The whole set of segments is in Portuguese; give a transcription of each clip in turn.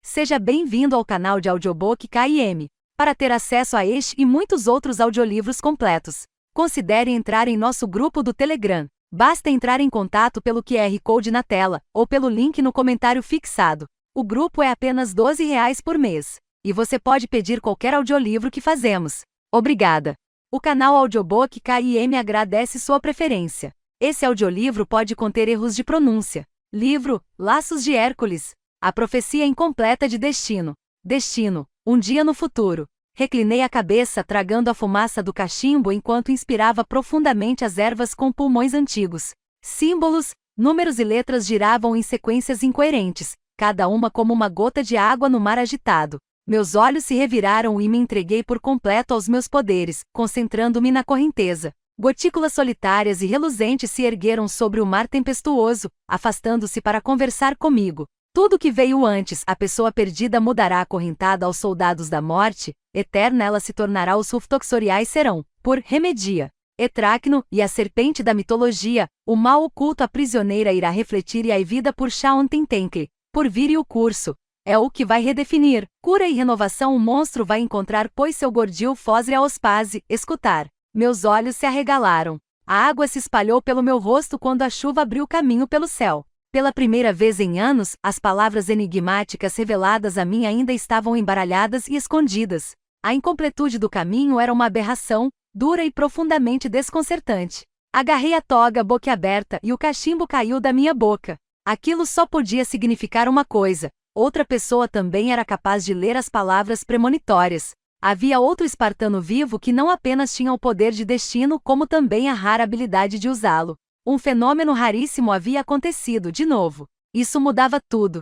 Seja bem-vindo ao canal de audiobook KM. Para ter acesso a este e muitos outros audiolivros completos, considere entrar em nosso grupo do Telegram. Basta entrar em contato pelo QR Code na tela, ou pelo link no comentário fixado. O grupo é apenas R$ 12 por mês. E você pode pedir qualquer audiolivro que fazemos. Obrigada! O canal Audiobook KM agradece sua preferência. Esse audiolivro pode conter erros de pronúncia. Livro, Laços de Hércules. A profecia incompleta de Destino. Destino, um dia no futuro. Reclinei a cabeça tragando a fumaça do cachimbo enquanto inspirava profundamente as ervas com pulmões antigos. Símbolos, números e letras giravam em sequências incoerentes, cada uma como uma gota de água no mar agitado. Meus olhos se reviraram e me entreguei por completo aos meus poderes, concentrando-me na correnteza. Gotículas solitárias e reluzentes se ergueram sobre o mar tempestuoso, afastando-se para conversar comigo. Tudo que veio antes, a pessoa perdida mudará acorrentada aos soldados da morte, eterna ela se tornará, os ruftoxoriais serão, por remedia. Etracno, e a serpente da mitologia, o mal oculto a prisioneira irá refletir e a vida por Shauntentenkle, por vir e o curso. É o que vai redefinir, cura e renovação o monstro vai encontrar, pois seu gordil fosre a ospase, escutar. Meus olhos se arregalaram. A água se espalhou pelo meu rosto quando a chuva abriu caminho pelo céu. Pela primeira vez em anos, as palavras enigmáticas reveladas a mim ainda estavam embaralhadas e escondidas. A incompletude do caminho era uma aberração, dura e profundamente desconcertante. Agarrei a toga boquiaberta e o cachimbo caiu da minha boca. Aquilo só podia significar uma coisa: outra pessoa também era capaz de ler as palavras premonitórias. Havia outro espartano vivo que não apenas tinha o poder de destino, como também a rara habilidade de usá-lo. Um fenômeno raríssimo havia acontecido de novo. Isso mudava tudo.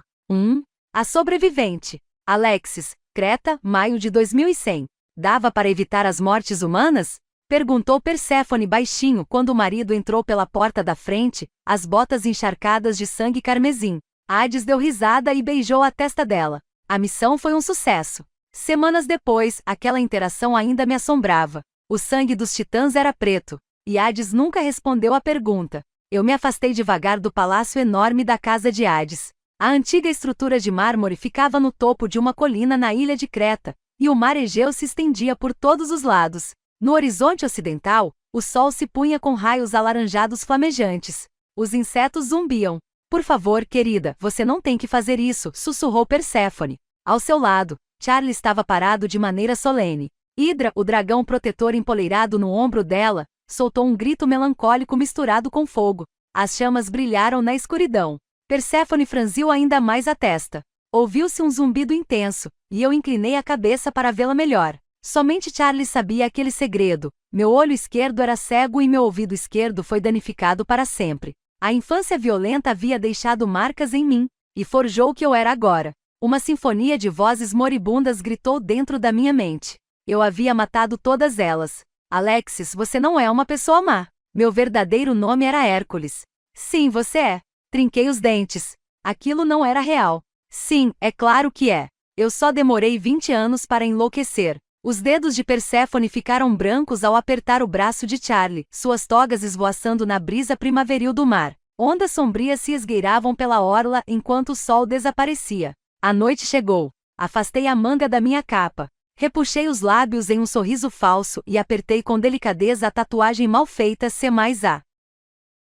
A sobrevivente. Alexis, Creta, maio de 2100. Dava para evitar as mortes humanas? Perguntou Perséfone baixinho quando o marido entrou pela porta da frente, as botas encharcadas de sangue carmesim. Hades deu risada e beijou a testa dela. A missão foi um sucesso. Semanas depois, aquela interação ainda me assombrava. O sangue dos titãs era preto. E Hades nunca respondeu à pergunta. Eu me afastei devagar do palácio enorme da casa de Hades. A antiga estrutura de mármore ficava no topo de uma colina na ilha de Creta, e o mar Egeu se estendia por todos os lados. No horizonte ocidental, o sol se punha com raios alaranjados flamejantes. Os insetos zumbiam. Por favor, querida, você não tem que fazer isso, sussurrou Perséfone. Ao seu lado, Charlie estava parado de maneira solene. Hidra, o dragão protetor empoleirado no ombro dela, soltou um grito melancólico misturado com fogo. As chamas brilharam na escuridão. Perséfone franziu ainda mais a testa. Ouviu-se um zumbido intenso, e eu inclinei a cabeça para vê-la melhor. Somente Charlie sabia aquele segredo. Meu olho esquerdo era cego e meu ouvido esquerdo foi danificado para sempre. A infância violenta havia deixado marcas em mim, e forjou o que eu era agora. Uma sinfonia de vozes moribundas gritou dentro da minha mente. Eu havia matado todas elas. Alexis, você não é uma pessoa má. Meu verdadeiro nome era Hércules. Sim, você é. Trinquei os dentes. Aquilo não era real. Sim, é claro que é. Eu só demorei 20 anos para enlouquecer. Os dedos de Perséfone ficaram brancos ao apertar o braço de Charlie, suas togas esvoaçando na brisa primaveril do mar. Ondas sombrias se esgueiravam pela orla enquanto o sol desaparecia. A noite chegou. Afastei a manga da minha capa. Repuxei os lábios em um sorriso falso e apertei com delicadeza a tatuagem mal feita C+A.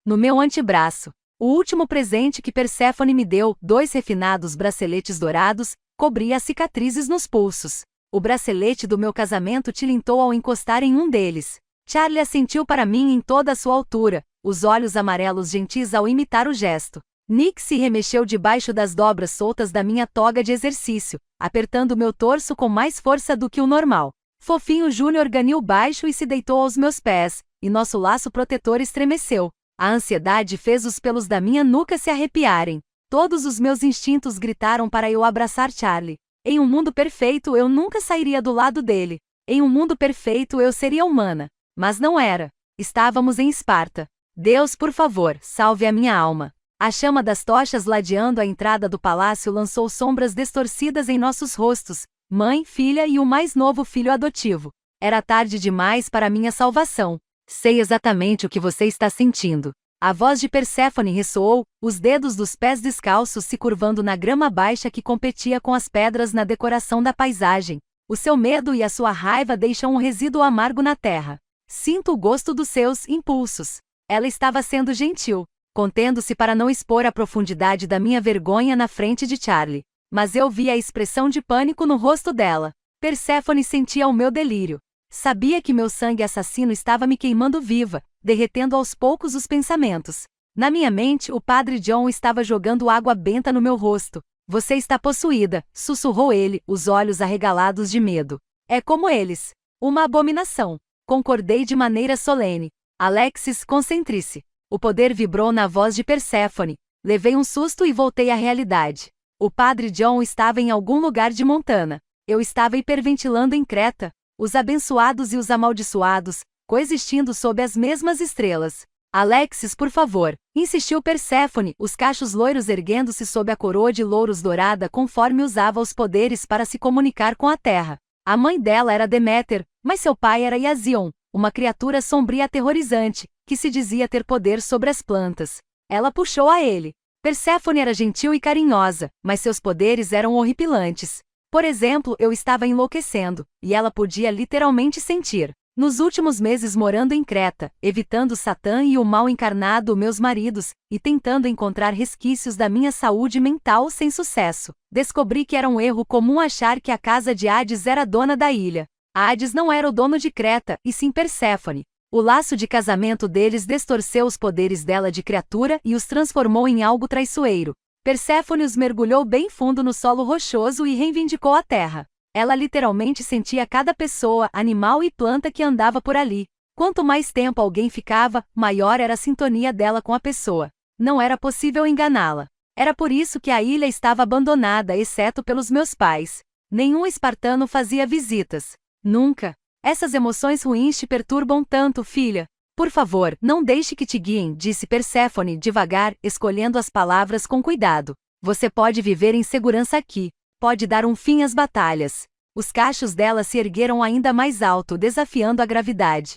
No meu antebraço. O último presente que Perséfone me deu, 2 refinados braceletes dourados, cobria as cicatrizes nos pulsos. O bracelete do meu casamento tilintou ao encostar em um deles. Charlie assentiu para mim em toda a sua altura, os olhos amarelos gentis ao imitar o gesto. Nick se remexeu debaixo das dobras soltas da minha toga de exercício, apertando meu torso com mais força do que o normal. Fofinho Júnior ganiu baixo e se deitou aos meus pés, e nosso laço protetor estremeceu. A ansiedade fez os pelos da minha nuca se arrepiarem. Todos os meus instintos gritaram para eu abraçar Charlie. Em um mundo perfeito eu nunca sairia do lado dele. Em um mundo perfeito eu seria humana. Mas não era. Estávamos em Esparta. Deus, por favor, salve a minha alma. A chama das tochas ladeando a entrada do palácio lançou sombras distorcidas em nossos rostos, mãe, filha e o mais novo filho adotivo. Era tarde demais para minha salvação. Sei exatamente o que você está sentindo. A voz de Perséfone ressoou, os dedos dos pés descalços se curvando na grama baixa que competia com as pedras na decoração da paisagem. O seu medo e a sua raiva deixam um resíduo amargo na terra. Sinto o gosto dos seus impulsos. Ela estava sendo gentil, contendo-se para não expor a profundidade da minha vergonha na frente de Charlie. Mas eu vi a expressão de pânico no rosto dela. Perséfone sentia o meu delírio. Sabia que meu sangue assassino estava me queimando viva, derretendo aos poucos os pensamentos. Na minha mente, o padre John estava jogando água benta no meu rosto. Você está possuída, sussurrou ele, os olhos arregalados de medo. É como eles. Uma abominação. Concordei de maneira solene. Alexis, concentre-se. O poder vibrou na voz de Perséfone. Levei um susto e voltei à realidade. O padre John estava em algum lugar de Montana. Eu estava hiperventilando em Creta. Os abençoados e os amaldiçoados, coexistindo sob as mesmas estrelas. Alexis, por favor, insistiu Perséfone, os cachos loiros erguendo-se sob a coroa de louros dourada conforme usava os poderes para se comunicar com a terra. A mãe dela era Deméter, mas seu pai era Iasion, uma criatura sombria e aterrorizante, que se dizia ter poder sobre as plantas. Ela puxou a ele. Perséfone era gentil e carinhosa, mas seus poderes eram horripilantes. Por exemplo, eu estava enlouquecendo, e ela podia literalmente sentir. Nos últimos meses morando em Creta, evitando Satã e o mal encarnado, meus maridos, e tentando encontrar resquícios da minha saúde mental sem sucesso, descobri que era um erro comum achar que a casa de Hades era dona da ilha. Hades não era o dono de Creta, e sim Perséfone. O laço de casamento deles distorceu os poderes dela de criatura e os transformou em algo traiçoeiro. Perséfone os mergulhou bem fundo no solo rochoso e reivindicou a terra. Ela literalmente sentia cada pessoa, animal e planta que andava por ali. Quanto mais tempo alguém ficava, maior era a sintonia dela com a pessoa. Não era possível enganá-la. Era por isso que a ilha estava abandonada, exceto pelos meus pais. Nenhum espartano fazia visitas. Nunca. Essas emoções ruins te perturbam tanto, filha. Por favor, não deixe que te guiem, disse Perséfone devagar, escolhendo as palavras com cuidado. Você pode viver em segurança aqui. Pode dar um fim às batalhas. Os cachos dela se ergueram ainda mais alto, desafiando a gravidade.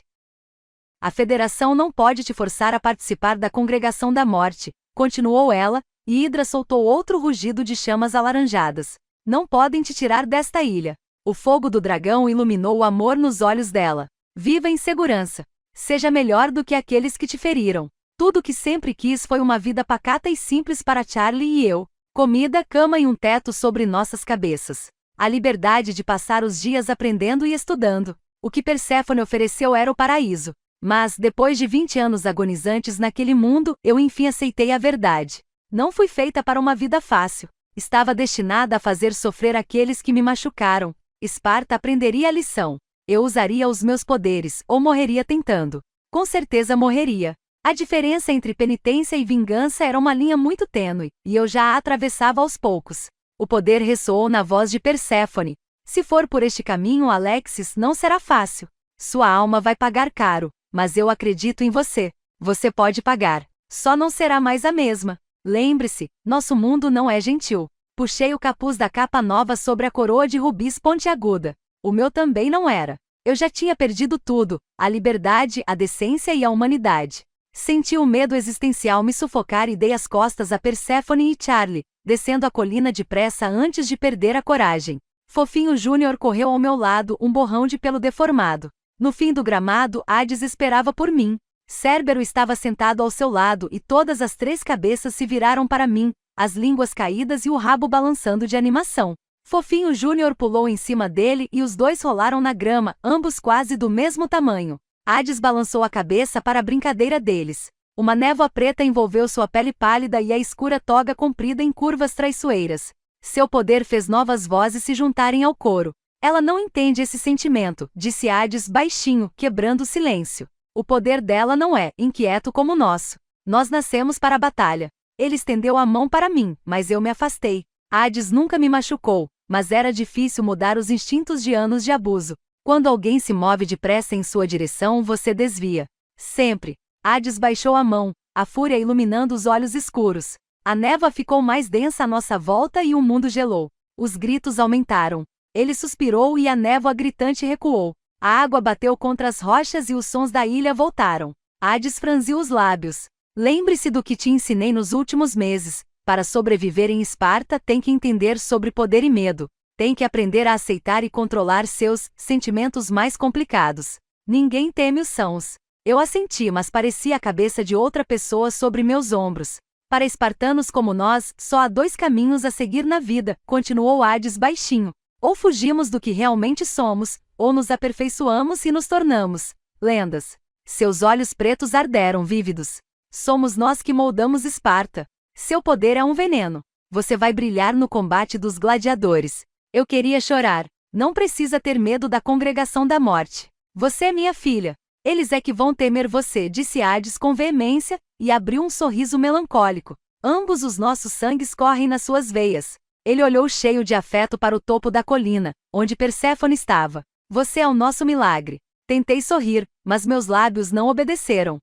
A Federação não pode te forçar a participar da Congregação da Morte, continuou ela, e Hidra soltou outro rugido de chamas alaranjadas. Não podem te tirar desta ilha. O fogo do dragão iluminou o amor nos olhos dela. Viva em segurança. Seja melhor do que aqueles que te feriram. Tudo o que sempre quis foi uma vida pacata e simples para Charlie e eu. Comida, cama e um teto sobre nossas cabeças. A liberdade de passar os dias aprendendo e estudando. O que Perséfone ofereceu era o paraíso. Mas, depois de 20 anos agonizantes naquele mundo, eu enfim aceitei a verdade. Não fui feita para uma vida fácil. Estava destinada a fazer sofrer aqueles que me machucaram. Esparta aprenderia a lição. Eu usaria os meus poderes, ou morreria tentando. Com certeza morreria. A diferença entre penitência e vingança era uma linha muito tênue, e eu já a atravessava aos poucos. O poder ressoou na voz de Perséfone. Se for por este caminho, Alexis, não será fácil. Sua alma vai pagar caro, mas eu acredito em você. Você pode pagar. Só não será mais a mesma. Lembre-se, nosso mundo não é gentil. Puxei o capuz da capa nova sobre a coroa de rubis pontiaguda. O meu também não era. Eu já tinha perdido tudo, a liberdade, a decência e a humanidade. Senti o medo existencial me sufocar e dei as costas a Perséfone e Charlie, descendo a colina depressa antes de perder a coragem. Fofinho Júnior correu ao meu lado, um borrão de pelo deformado. No fim do gramado, Hades esperava por mim. Cérbero estava sentado ao seu lado e todas as 3 cabeças se viraram para mim, as línguas caídas e o rabo balançando de animação. Fofinho Júnior pulou em cima dele e os dois rolaram na grama, ambos quase do mesmo tamanho. Hades balançou a cabeça para a brincadeira deles. Uma névoa preta envolveu sua pele pálida e a escura toga comprida em curvas traiçoeiras. Seu poder fez novas vozes se juntarem ao coro. Ela não entende esse sentimento, disse Hades baixinho, quebrando o silêncio. O poder dela não é inquieto como o nosso. Nós nascemos para a batalha. Ele estendeu a mão para mim, mas eu me afastei. Hades nunca me machucou, mas era difícil mudar os instintos de anos de abuso. Quando alguém se move depressa em sua direção, você desvia. Sempre. Hades baixou a mão, a fúria iluminando os olhos escuros. A névoa ficou mais densa à nossa volta e o mundo gelou. Os gritos aumentaram. Ele suspirou e a névoa gritante recuou. A água bateu contra as rochas e os sons da ilha voltaram. Hades franziu os lábios. Lembre-se do que te ensinei nos últimos meses. Para sobreviver em Esparta, tem que entender sobre poder e medo. Tem que aprender a aceitar e controlar seus sentimentos mais complicados. Ninguém teme os sãos. Eu assenti, mas parecia a cabeça de outra pessoa sobre meus ombros. Para espartanos como nós, só há 2 caminhos a seguir na vida, continuou Hades baixinho. Ou fugimos do que realmente somos, ou nos aperfeiçoamos e nos tornamos lendas. Seus olhos pretos arderam vívidos. Somos nós que moldamos Esparta. Seu poder é um veneno. Você vai brilhar no combate dos gladiadores. Eu queria chorar. Não precisa ter medo da congregação da morte. Você é minha filha. Eles é que vão temer você, disse Hades com veemência, e abriu um sorriso melancólico. Ambos os nossos sangues correm nas suas veias. Ele olhou cheio de afeto para o topo da colina, onde Perséfone estava. Você é o nosso milagre. Tentei sorrir, mas meus lábios não obedeceram.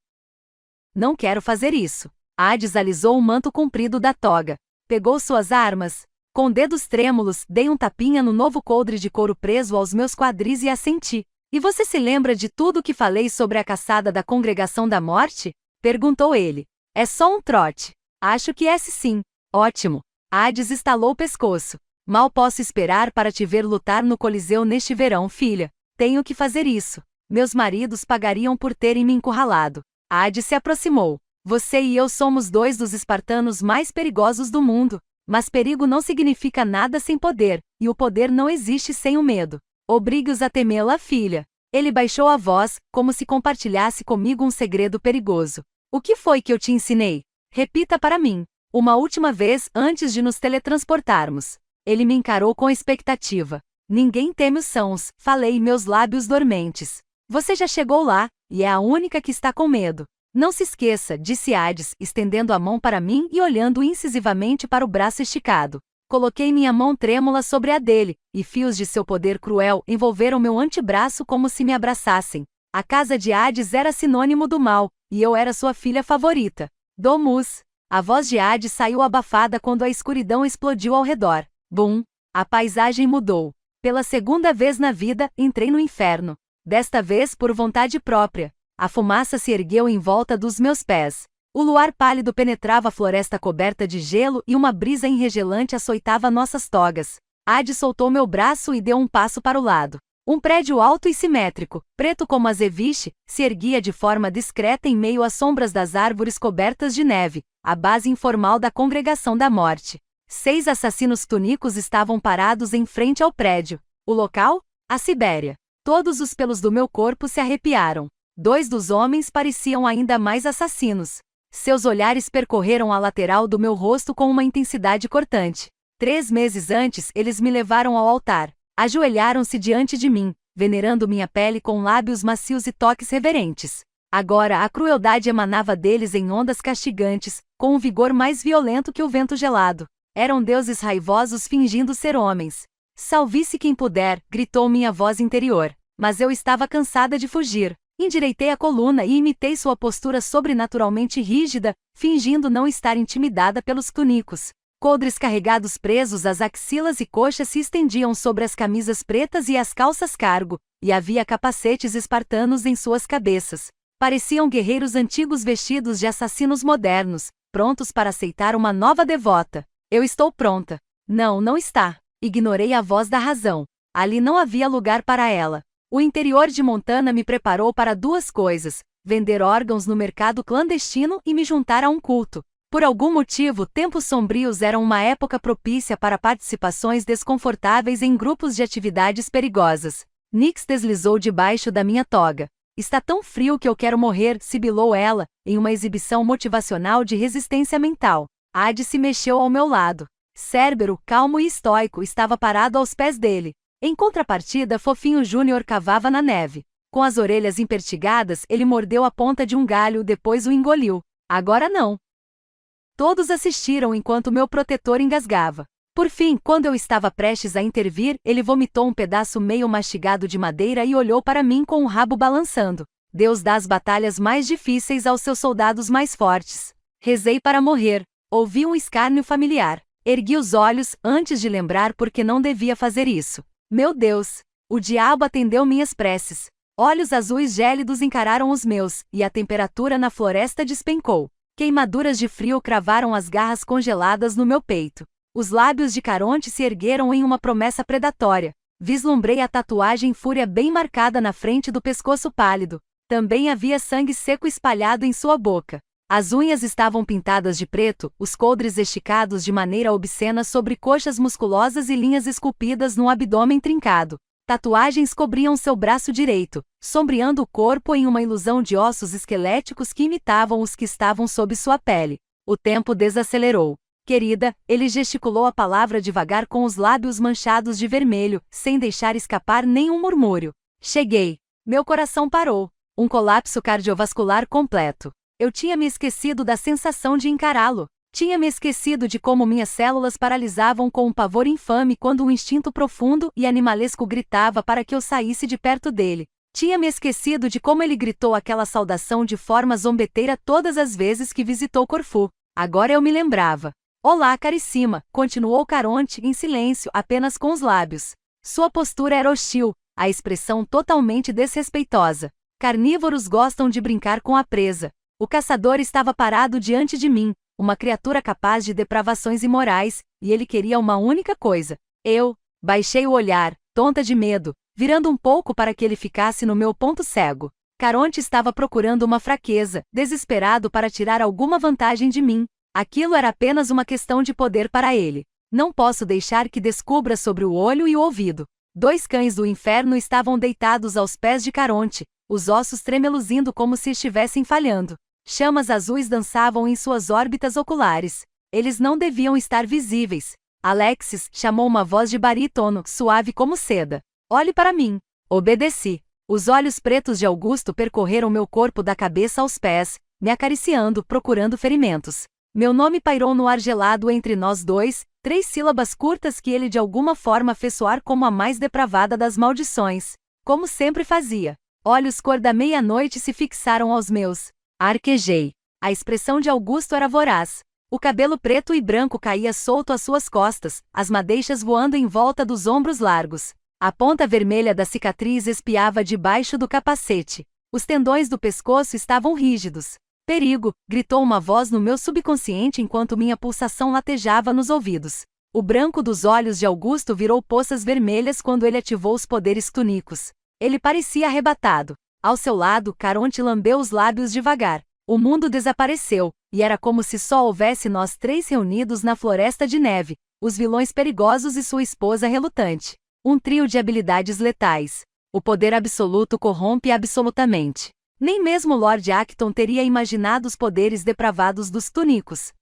Não quero fazer isso. Hades alisou o manto comprido da toga. Pegou suas armas. Com dedos trêmulos, dei um tapinha no novo coldre de couro preso aos meus quadris e assenti. E você se lembra de tudo que falei sobre a caçada da congregação da morte? Perguntou ele. É só um trote. Acho que é sim. Ótimo. Hades estalou o pescoço. Mal posso esperar para te ver lutar no Coliseu neste verão, filha. Tenho que fazer isso. Meus maridos pagariam por terem me encurralado. Hades se aproximou. Você e eu somos 2 dos espartanos mais perigosos do mundo. Mas perigo não significa nada sem poder, e o poder não existe sem o medo. Obrigue-os a temê-la, filha. Ele baixou a voz, como se compartilhasse comigo um segredo perigoso. O que foi que eu te ensinei? Repita para mim. Uma última vez antes de nos teletransportarmos. Ele me encarou com expectativa. Ninguém teme os sãos, falei meus lábios dormentes. Você já chegou lá, e é a única que está com medo. Não se esqueça, disse Hades, estendendo a mão para mim e olhando incisivamente para o braço esticado. Coloquei minha mão trêmula sobre a dele, e fios de seu poder cruel envolveram meu antebraço como se me abraçassem. A casa de Hades era sinônimo do mal, e eu era sua filha favorita. Domus. A voz de Hades saiu abafada quando a escuridão explodiu ao redor. Bum! A paisagem mudou. Pela segunda vez na vida, entrei no inferno. Desta vez por vontade própria. A fumaça se ergueu em volta dos meus pés. O luar pálido penetrava a floresta coberta de gelo e uma brisa enregelante açoitava nossas togas. Hades soltou meu braço e deu um passo para o lado. Um prédio alto e simétrico, preto como azeviche, se erguia de forma discreta em meio às sombras das árvores cobertas de neve, a base informal da Congregação da Morte. 6 assassinos túnicos estavam parados em frente ao prédio. O local? A Sibéria. Todos os pelos do meu corpo se arrepiaram. 2 dos homens pareciam ainda mais assassinos. Seus olhares percorreram a lateral do meu rosto com uma intensidade cortante. 3 meses antes, eles me levaram ao altar. Ajoelharam-se diante de mim, venerando minha pele com lábios macios e toques reverentes. Agora a crueldade emanava deles em ondas castigantes, com um vigor mais violento que o vento gelado. Eram deuses raivosos fingindo ser homens. Salve-se quem puder, gritou minha voz interior. Mas eu estava cansada de fugir. Endireitei a coluna e imitei sua postura sobrenaturalmente rígida, fingindo não estar intimidada pelos túnicos. Coldres carregados presos às axilas e coxas se estendiam sobre as camisas pretas e as calças cargo, e havia capacetes espartanos em suas cabeças. Pareciam guerreiros antigos vestidos de assassinos modernos, prontos para aceitar uma nova devota. Eu estou pronta. Não, não está. Ignorei a voz da razão. Ali não havia lugar para ela. O interior de Montana me preparou para 2 coisas: vender órgãos no mercado clandestino e me juntar a um culto. Por algum motivo, tempos sombrios eram uma época propícia para participações desconfortáveis em grupos de atividades perigosas. Nyx deslizou debaixo da minha toga. Está tão frio que eu quero morrer, sibilou ela, em uma exibição motivacional de resistência mental. Hades se mexeu ao meu lado. Cérbero, calmo e estoico, estava parado aos pés dele. Em contrapartida, Fofinho Júnior cavava na neve. Com as orelhas impertigadas, ele mordeu a ponta de um galho, depois o engoliu. Agora não. Todos assistiram enquanto meu protetor engasgava. Por fim, quando eu estava prestes a intervir, ele vomitou um pedaço meio mastigado de madeira e olhou para mim com o rabo balançando. Deus dá as batalhas mais difíceis aos seus soldados mais fortes. Rezei para morrer. Ouvi um escárnio familiar. Ergui os olhos, antes de lembrar por que não devia fazer isso. Meu Deus! O diabo atendeu minhas preces. Olhos azuis gélidos encararam os meus, e a temperatura na floresta despencou. Queimaduras de frio cravaram as garras congeladas no meu peito. Os lábios de Caronte se ergueram em uma promessa predatória. Vislumbrei a tatuagem fúria bem marcada na frente do pescoço pálido. Também havia sangue seco espalhado em sua boca. As unhas estavam pintadas de preto, os coldres esticados de maneira obscena sobre coxas musculosas e linhas esculpidas no abdômen trincado. Tatuagens cobriam seu braço direito, sombreando o corpo em uma ilusão de ossos esqueléticos que imitavam os que estavam sob sua pele. O tempo desacelerou. Querida, ele gesticulou a palavra devagar com os lábios manchados de vermelho, sem deixar escapar nenhum murmúrio. Cheguei. Meu coração parou. Um colapso cardiovascular completo. Eu tinha me esquecido da sensação de encará-lo. Tinha me esquecido de como minhas células paralisavam com um pavor infame quando um instinto profundo e animalesco gritava para que eu saísse de perto dele. Tinha me esquecido de como ele gritou aquela saudação de forma zombeteira todas as vezes que visitou Corfu. Agora eu me lembrava. Olá, carissima, continuou Caronte em silêncio, apenas com os lábios. Sua postura era hostil, a expressão totalmente desrespeitosa. Carnívoros gostam de brincar com a presa. O caçador estava parado diante de mim, uma criatura capaz de depravações imorais, e ele queria uma única coisa. Eu baixei o olhar, tonta de medo, virando um pouco para que ele ficasse no meu ponto cego. Caronte estava procurando uma fraqueza, desesperado para tirar alguma vantagem de mim. Aquilo era apenas uma questão de poder para ele. Não posso deixar que descubra sobre o olho e o ouvido. 2 cães do inferno estavam deitados aos pés de Caronte, os ossos tremeluzindo como se estivessem falhando. Chamas azuis dançavam em suas órbitas oculares. Eles não deviam estar visíveis. Alexis, chamou uma voz de barítono, suave como seda. Olhe para mim. Obedeci. Os olhos pretos de Augusto percorreram meu corpo da cabeça aos pés, me acariciando, procurando ferimentos. Meu nome pairou no ar gelado entre nós dois, 3 sílabas curtas que ele de alguma forma fez soar como a mais depravada das maldições. Como sempre fazia. Olhos cor da meia-noite se fixaram aos meus. Arquejei. A expressão de Augusto era voraz. O cabelo preto e branco caía solto às suas costas, as madeixas voando em volta dos ombros largos. A ponta vermelha da cicatriz espiava debaixo do capacete. Os tendões do pescoço estavam rígidos. Perigo! Gritou uma voz no meu subconsciente enquanto minha pulsação latejava nos ouvidos. O branco dos olhos de Augusto virou poças vermelhas quando ele ativou os poderes túnicos. Ele parecia arrebatado. Ao seu lado, Caronte lambeu os lábios devagar. O mundo desapareceu, e era como se só houvesse nós 3 reunidos na floresta de neve, os vilões perigosos e sua esposa relutante. Um trio de habilidades letais. O poder absoluto corrompe absolutamente. Nem mesmo Lord Acton teria imaginado os poderes depravados dos túnicos.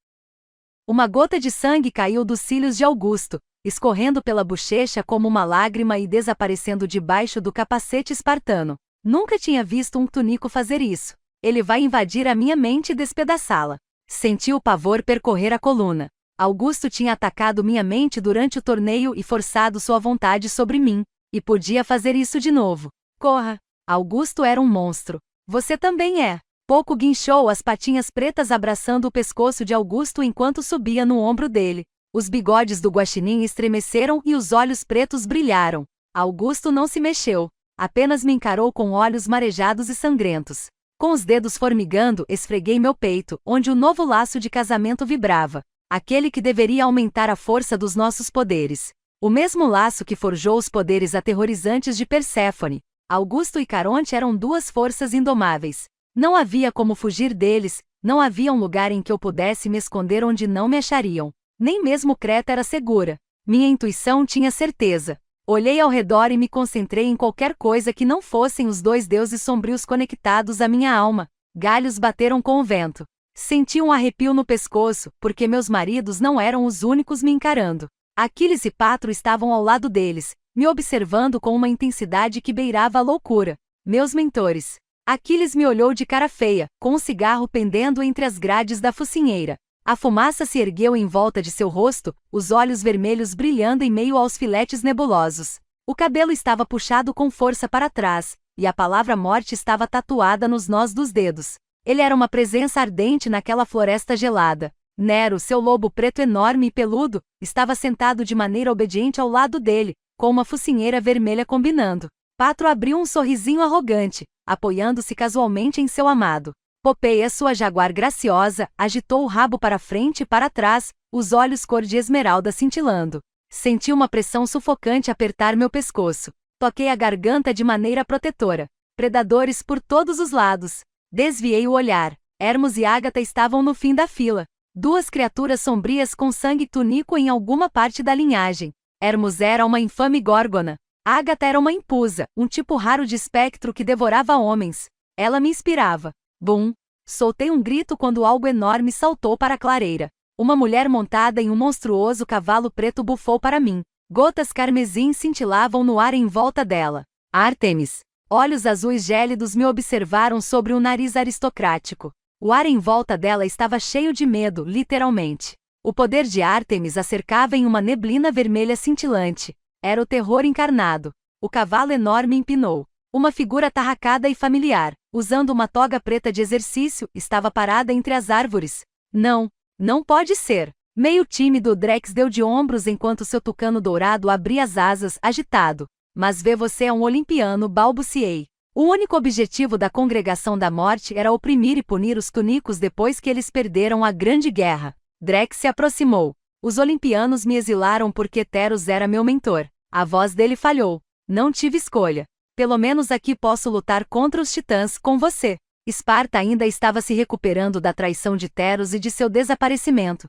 Uma gota de sangue caiu dos cílios de Augusto, escorrendo pela bochecha como uma lágrima e desaparecendo debaixo do capacete espartano. Nunca tinha visto um túnico fazer isso. Ele vai invadir a minha mente e despedaçá-la. Senti o pavor percorrer a coluna. Augusto tinha atacado minha mente durante o torneio e forçado sua vontade sobre mim, e podia fazer isso de novo. Corra! Augusto era um monstro. Você também é. Pouco guinchou as patinhas pretas abraçando o pescoço de Augusto enquanto subia no ombro dele. Os bigodes do guaxinim estremeceram e os olhos pretos brilharam. Augusto não se mexeu. Apenas me encarou com olhos marejados e sangrentos. Com os dedos formigando, esfreguei meu peito, onde o novo laço de casamento vibrava. Aquele que deveria aumentar a força dos nossos poderes. O mesmo laço que forjou os poderes aterrorizantes de Perséfone. Augusto e Caronte eram 2 forças indomáveis. Não havia como fugir deles, não havia um lugar em que eu pudesse me esconder onde não me achariam. Nem mesmo Creta era segura. Minha intuição tinha certeza. Olhei ao redor e me concentrei em qualquer coisa que não fossem os 2 deuses sombrios conectados à minha alma. Galhos bateram com o vento. Senti um arrepio no pescoço, porque meus maridos não eram os únicos me encarando. Aquiles e Patro estavam ao lado deles, me observando com uma intensidade que beirava a loucura. Meus mentores. Aquiles me olhou de cara feia, com um cigarro pendendo entre as grades da focinheira. A fumaça se ergueu em volta de seu rosto, os olhos vermelhos brilhando em meio aos filetes nebulosos. O cabelo estava puxado com força para trás, e a palavra morte estava tatuada nos nós dos dedos. Ele era uma presença ardente naquela floresta gelada. Nero, seu lobo preto enorme e peludo, estava sentado de maneira obediente ao lado dele, com uma focinheira vermelha combinando. Patro abriu um sorrisinho arrogante, apoiando-se casualmente em seu amado. Popeia, sua jaguar graciosa, agitou o rabo para frente e para trás, os olhos cor de esmeralda cintilando. Senti uma pressão sufocante apertar meu pescoço. Toquei a garganta de maneira protetora. Predadores por todos os lados. Desviei o olhar. Hermos e Ágata estavam no fim da fila. Duas criaturas sombrias com sangue túnico em alguma parte da linhagem. Hermos era uma infame górgona. Ágata era uma impusa, um tipo raro de espectro que devorava homens. Ela me inspirava. Bum! Soltei um grito quando algo enorme saltou para a clareira. Uma mulher montada em um monstruoso cavalo preto bufou para mim. Gotas carmesim cintilavam no ar em volta dela. Ártemis! Olhos azuis gélidos me observaram sobre um nariz aristocrático. O ar em volta dela estava cheio de medo, literalmente. O poder de Ártemis a cercava em uma neblina vermelha cintilante. Era o terror encarnado. O cavalo enorme empinou. Uma figura atarracada e familiar, usando uma toga preta de exercício, estava parada entre as árvores. Não, não pode ser. Meio tímido, Drex deu de ombros enquanto seu tucano dourado abria as asas, agitado. Mas você é um olimpiano, balbuciei. O único objetivo da Congregação da Morte era oprimir e punir os túnicos depois que eles perderam a Grande Guerra. Drex se aproximou. Os olimpianos me exilaram porque Teros era meu mentor. A voz dele falhou. Não tive escolha. Pelo menos aqui posso lutar contra os titãs com você. Esparta ainda estava se recuperando da traição de Teros e de seu desaparecimento.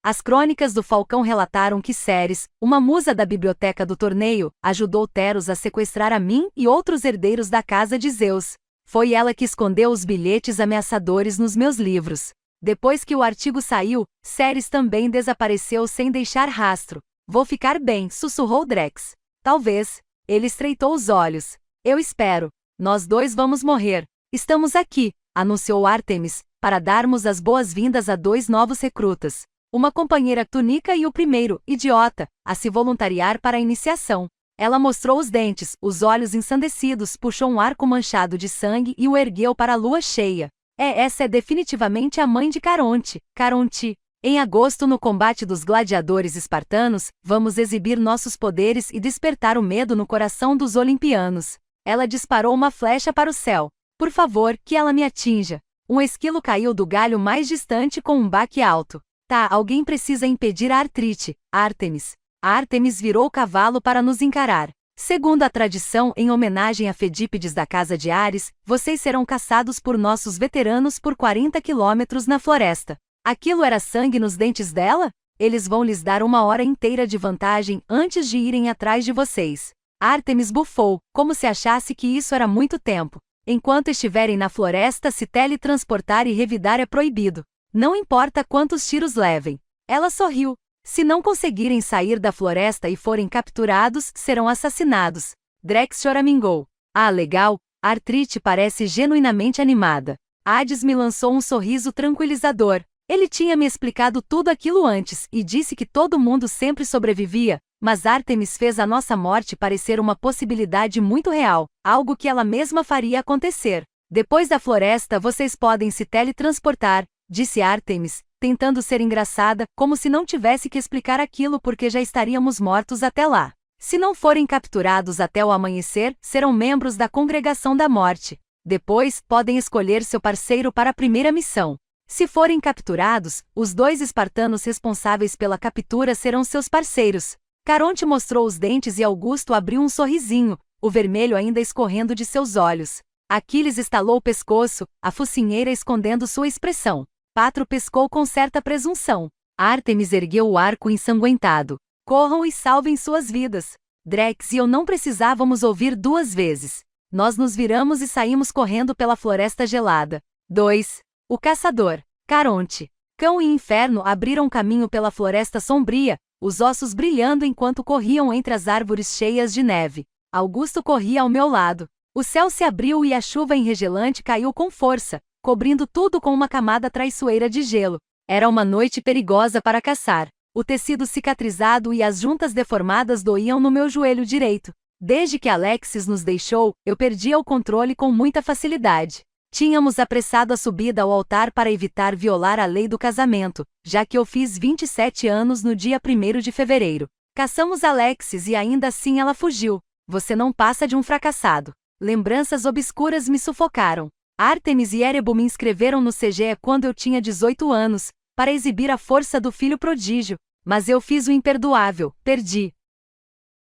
As crônicas do Falcão relataram que Ceres, uma musa da biblioteca do torneio, ajudou Teros a sequestrar a mim e outros herdeiros da casa de Zeus. Foi ela que escondeu os bilhetes ameaçadores nos meus livros. Depois que o artigo saiu, Ceres também desapareceu sem deixar rastro. Vou ficar bem, sussurrou Drex. Talvez. Ele estreitou os olhos. Eu espero. Nós dois vamos morrer. Estamos aqui, anunciou Ártemis, para darmos as boas-vindas a dois novos recrutas. Uma companheira túnica e o primeiro, idiota, a se voluntariar para a iniciação. Ela mostrou os dentes, os olhos ensandecidos, puxou um arco manchado de sangue e o ergueu para a lua cheia. Essa é definitivamente a mãe de Caronte. Caronte. Em agosto, no combate dos gladiadores espartanos, vamos exibir nossos poderes e despertar o medo no coração dos olimpianos. Ela disparou uma flecha para o céu. Por favor, que ela me atinja. Um esquilo caiu do galho mais distante com um baque alto. Tá, alguém precisa impedir a artrite. Ártemis. Ártemis virou o cavalo para nos encarar. Segundo a tradição, em homenagem a Fedípides da casa de Ares, vocês serão caçados por nossos veteranos por 40 quilômetros na floresta. Aquilo era sangue nos dentes dela? Eles vão lhes dar 1 hora inteira de vantagem antes de irem atrás de vocês. Ártemis bufou, como se achasse que isso era muito tempo. Enquanto estiverem na floresta, se teletransportar e revidar é proibido. Não importa quantos tiros levem. Ela sorriu. Se não conseguirem sair da floresta e forem capturados, serão assassinados. Drex choramingou. Ah, legal. A artrite parece genuinamente animada. Hades me lançou um sorriso tranquilizador. Ele tinha me explicado tudo aquilo antes e disse que todo mundo sempre sobrevivia, mas Ártemis fez a nossa morte parecer uma possibilidade muito real, algo que ela mesma faria acontecer. Depois da floresta vocês podem se teletransportar, disse Ártemis, tentando ser engraçada, como se não tivesse que explicar aquilo porque já estaríamos mortos até lá. Se não forem capturados até o amanhecer, serão membros da Congregação da Morte. Depois, podem escolher seu parceiro para a primeira missão. Se forem capturados, os 2 espartanos responsáveis pela captura serão seus parceiros. Caronte mostrou os dentes e Augusto abriu um sorrisinho, o vermelho ainda escorrendo de seus olhos. Aquiles estalou o pescoço, a focinheira escondendo sua expressão. Patro pescou com certa presunção. Ártemis ergueu o arco ensanguentado. Corram e salvem suas vidas. Drex e eu não precisávamos ouvir 2 vezes. Nós nos viramos e saímos correndo pela floresta gelada. 2. O caçador. Caronte. Cão e inferno abriram caminho pela floresta sombria, os ossos brilhando enquanto corriam entre as árvores cheias de neve. Augusto corria ao meu lado. O céu se abriu e a chuva enregelante caiu com força, cobrindo tudo com uma camada traiçoeira de gelo. Era uma noite perigosa para caçar. O tecido cicatrizado e as juntas deformadas doíam no meu joelho direito. Desde que Alexis nos deixou, eu perdia o controle com muita facilidade. Tínhamos apressado a subida ao altar para evitar violar a lei do casamento, já que eu fiz 27 anos no dia 1º de fevereiro. Caçamos Alexis e ainda assim ela fugiu. Você não passa de um fracassado. Lembranças obscuras me sufocaram. Ártemis e Érebo me inscreveram no CGE quando eu tinha 18 anos, para exibir a força do filho prodígio, mas eu fiz o imperdoável, perdi.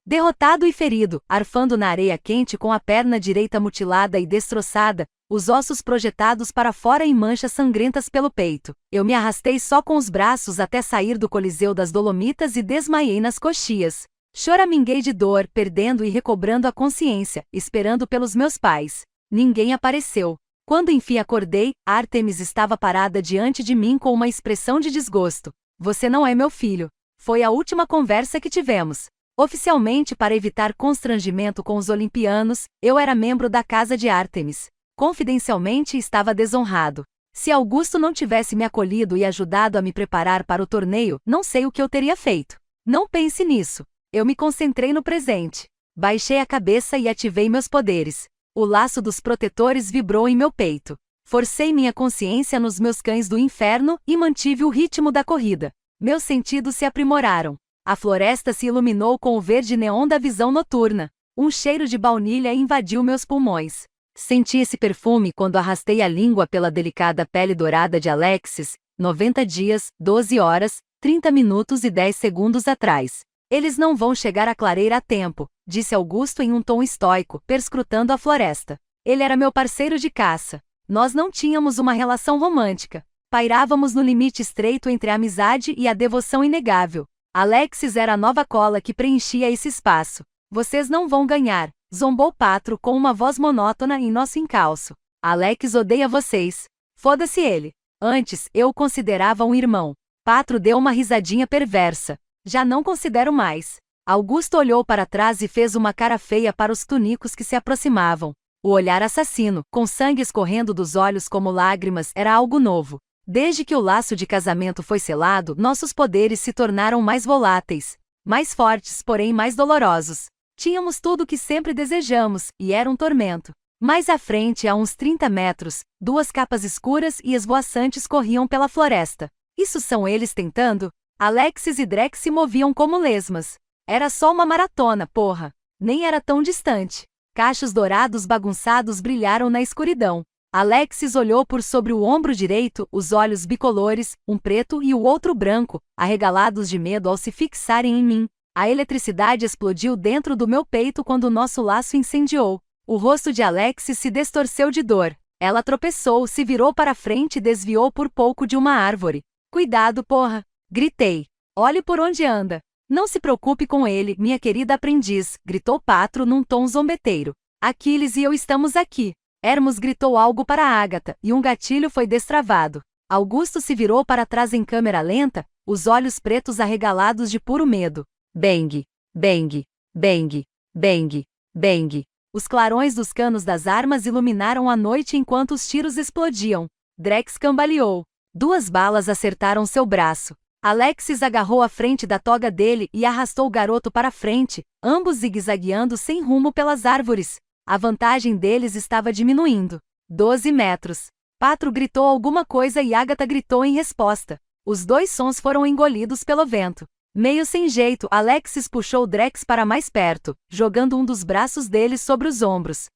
Derrotado e ferido, arfando na areia quente com a perna direita mutilada e destroçada, os ossos projetados para fora em manchas sangrentas pelo peito, eu me arrastei só com os braços até sair do Coliseu das Dolomitas e desmaiei nas coxias. Choraminguei de dor, perdendo e recobrando a consciência, esperando pelos meus pais. Ninguém apareceu. Quando enfim acordei, Ártemis estava parada diante de mim com uma expressão de desgosto. Você não é meu filho. Foi a última conversa que tivemos. Oficialmente, para evitar constrangimento com os olimpianos, eu era membro da casa de Ártemis. Confidencialmente estava desonrado. Se Augusto não tivesse me acolhido e ajudado a me preparar para o torneio, não sei o que eu teria feito. Não pense nisso. Eu me concentrei no presente. Baixei a cabeça e ativei meus poderes. O laço dos protetores vibrou em meu peito. Forcei minha consciência nos meus cães do inferno e mantive o ritmo da corrida. Meus sentidos se aprimoraram. A floresta se iluminou com o verde neon da visão noturna. Um cheiro de baunilha invadiu meus pulmões. Senti esse perfume quando arrastei a língua pela delicada pele dourada de Alexis, 90 dias, 12 horas, 30 minutos e 10 segundos atrás. Eles não vão chegar à clareira a tempo, disse Augusto em um tom estoico, perscrutando a floresta. Ele era meu parceiro de caça. Nós não tínhamos uma relação romântica. Pairávamos no limite estreito entre a amizade e a devoção inegável. Alexis era a nova cola que preenchia esse espaço. Vocês não vão ganhar, zombou Patro com uma voz monótona em nosso encalço. Alex odeia vocês. Foda-se ele. Antes, eu o considerava um irmão. Patro deu uma risadinha perversa. Já não considero mais. Augusto olhou para trás e fez uma cara feia para os tunicos que se aproximavam. O olhar assassino, com sangue escorrendo dos olhos como lágrimas, era algo novo. Desde que o laço de casamento foi selado, nossos poderes se tornaram mais voláteis, mais fortes, porém mais dolorosos. Tínhamos tudo o que sempre desejamos, e era um tormento. Mais à frente, a uns 30 metros, duas capas escuras e esvoaçantes corriam pela floresta. Isso são eles tentando? Alexis e Drex se moviam como lesmas. Era só uma maratona, porra. Nem era tão distante. Cachos dourados bagunçados brilharam na escuridão. Alexis olhou por sobre o ombro direito, os olhos bicolores, um preto e o outro branco, arregalados de medo ao se fixarem em mim. A eletricidade explodiu dentro do meu peito quando o nosso laço incendiou. O rosto de Alexis se distorceu de dor. Ela tropeçou, se virou para frente e desviou por pouco de uma árvore. Cuidado, porra! Gritei. Olhe por onde anda. Não se preocupe com ele, minha querida aprendiz, gritou Patro num tom zombeteiro. Aquiles e eu estamos aqui. Hermos gritou algo para Ágata, e um gatilho foi destravado. Augusto se virou para trás em câmera lenta, os olhos pretos arregalados de puro medo. Bang! Bang! Bang! Bang! Bang! Os clarões dos canos das armas iluminaram a noite enquanto os tiros explodiam. Drex cambaleou. 2 balas acertaram seu braço. Alexis agarrou a frente da toga dele e arrastou o garoto para frente, ambos zigue-zagueando sem rumo pelas árvores. A vantagem deles estava diminuindo. 12 metros. Patro gritou alguma coisa e Ágata gritou em resposta. Os dois sons foram engolidos pelo vento. Meio sem jeito, Alexis puxou Drex para mais perto, jogando um dos braços dele sobre os ombros.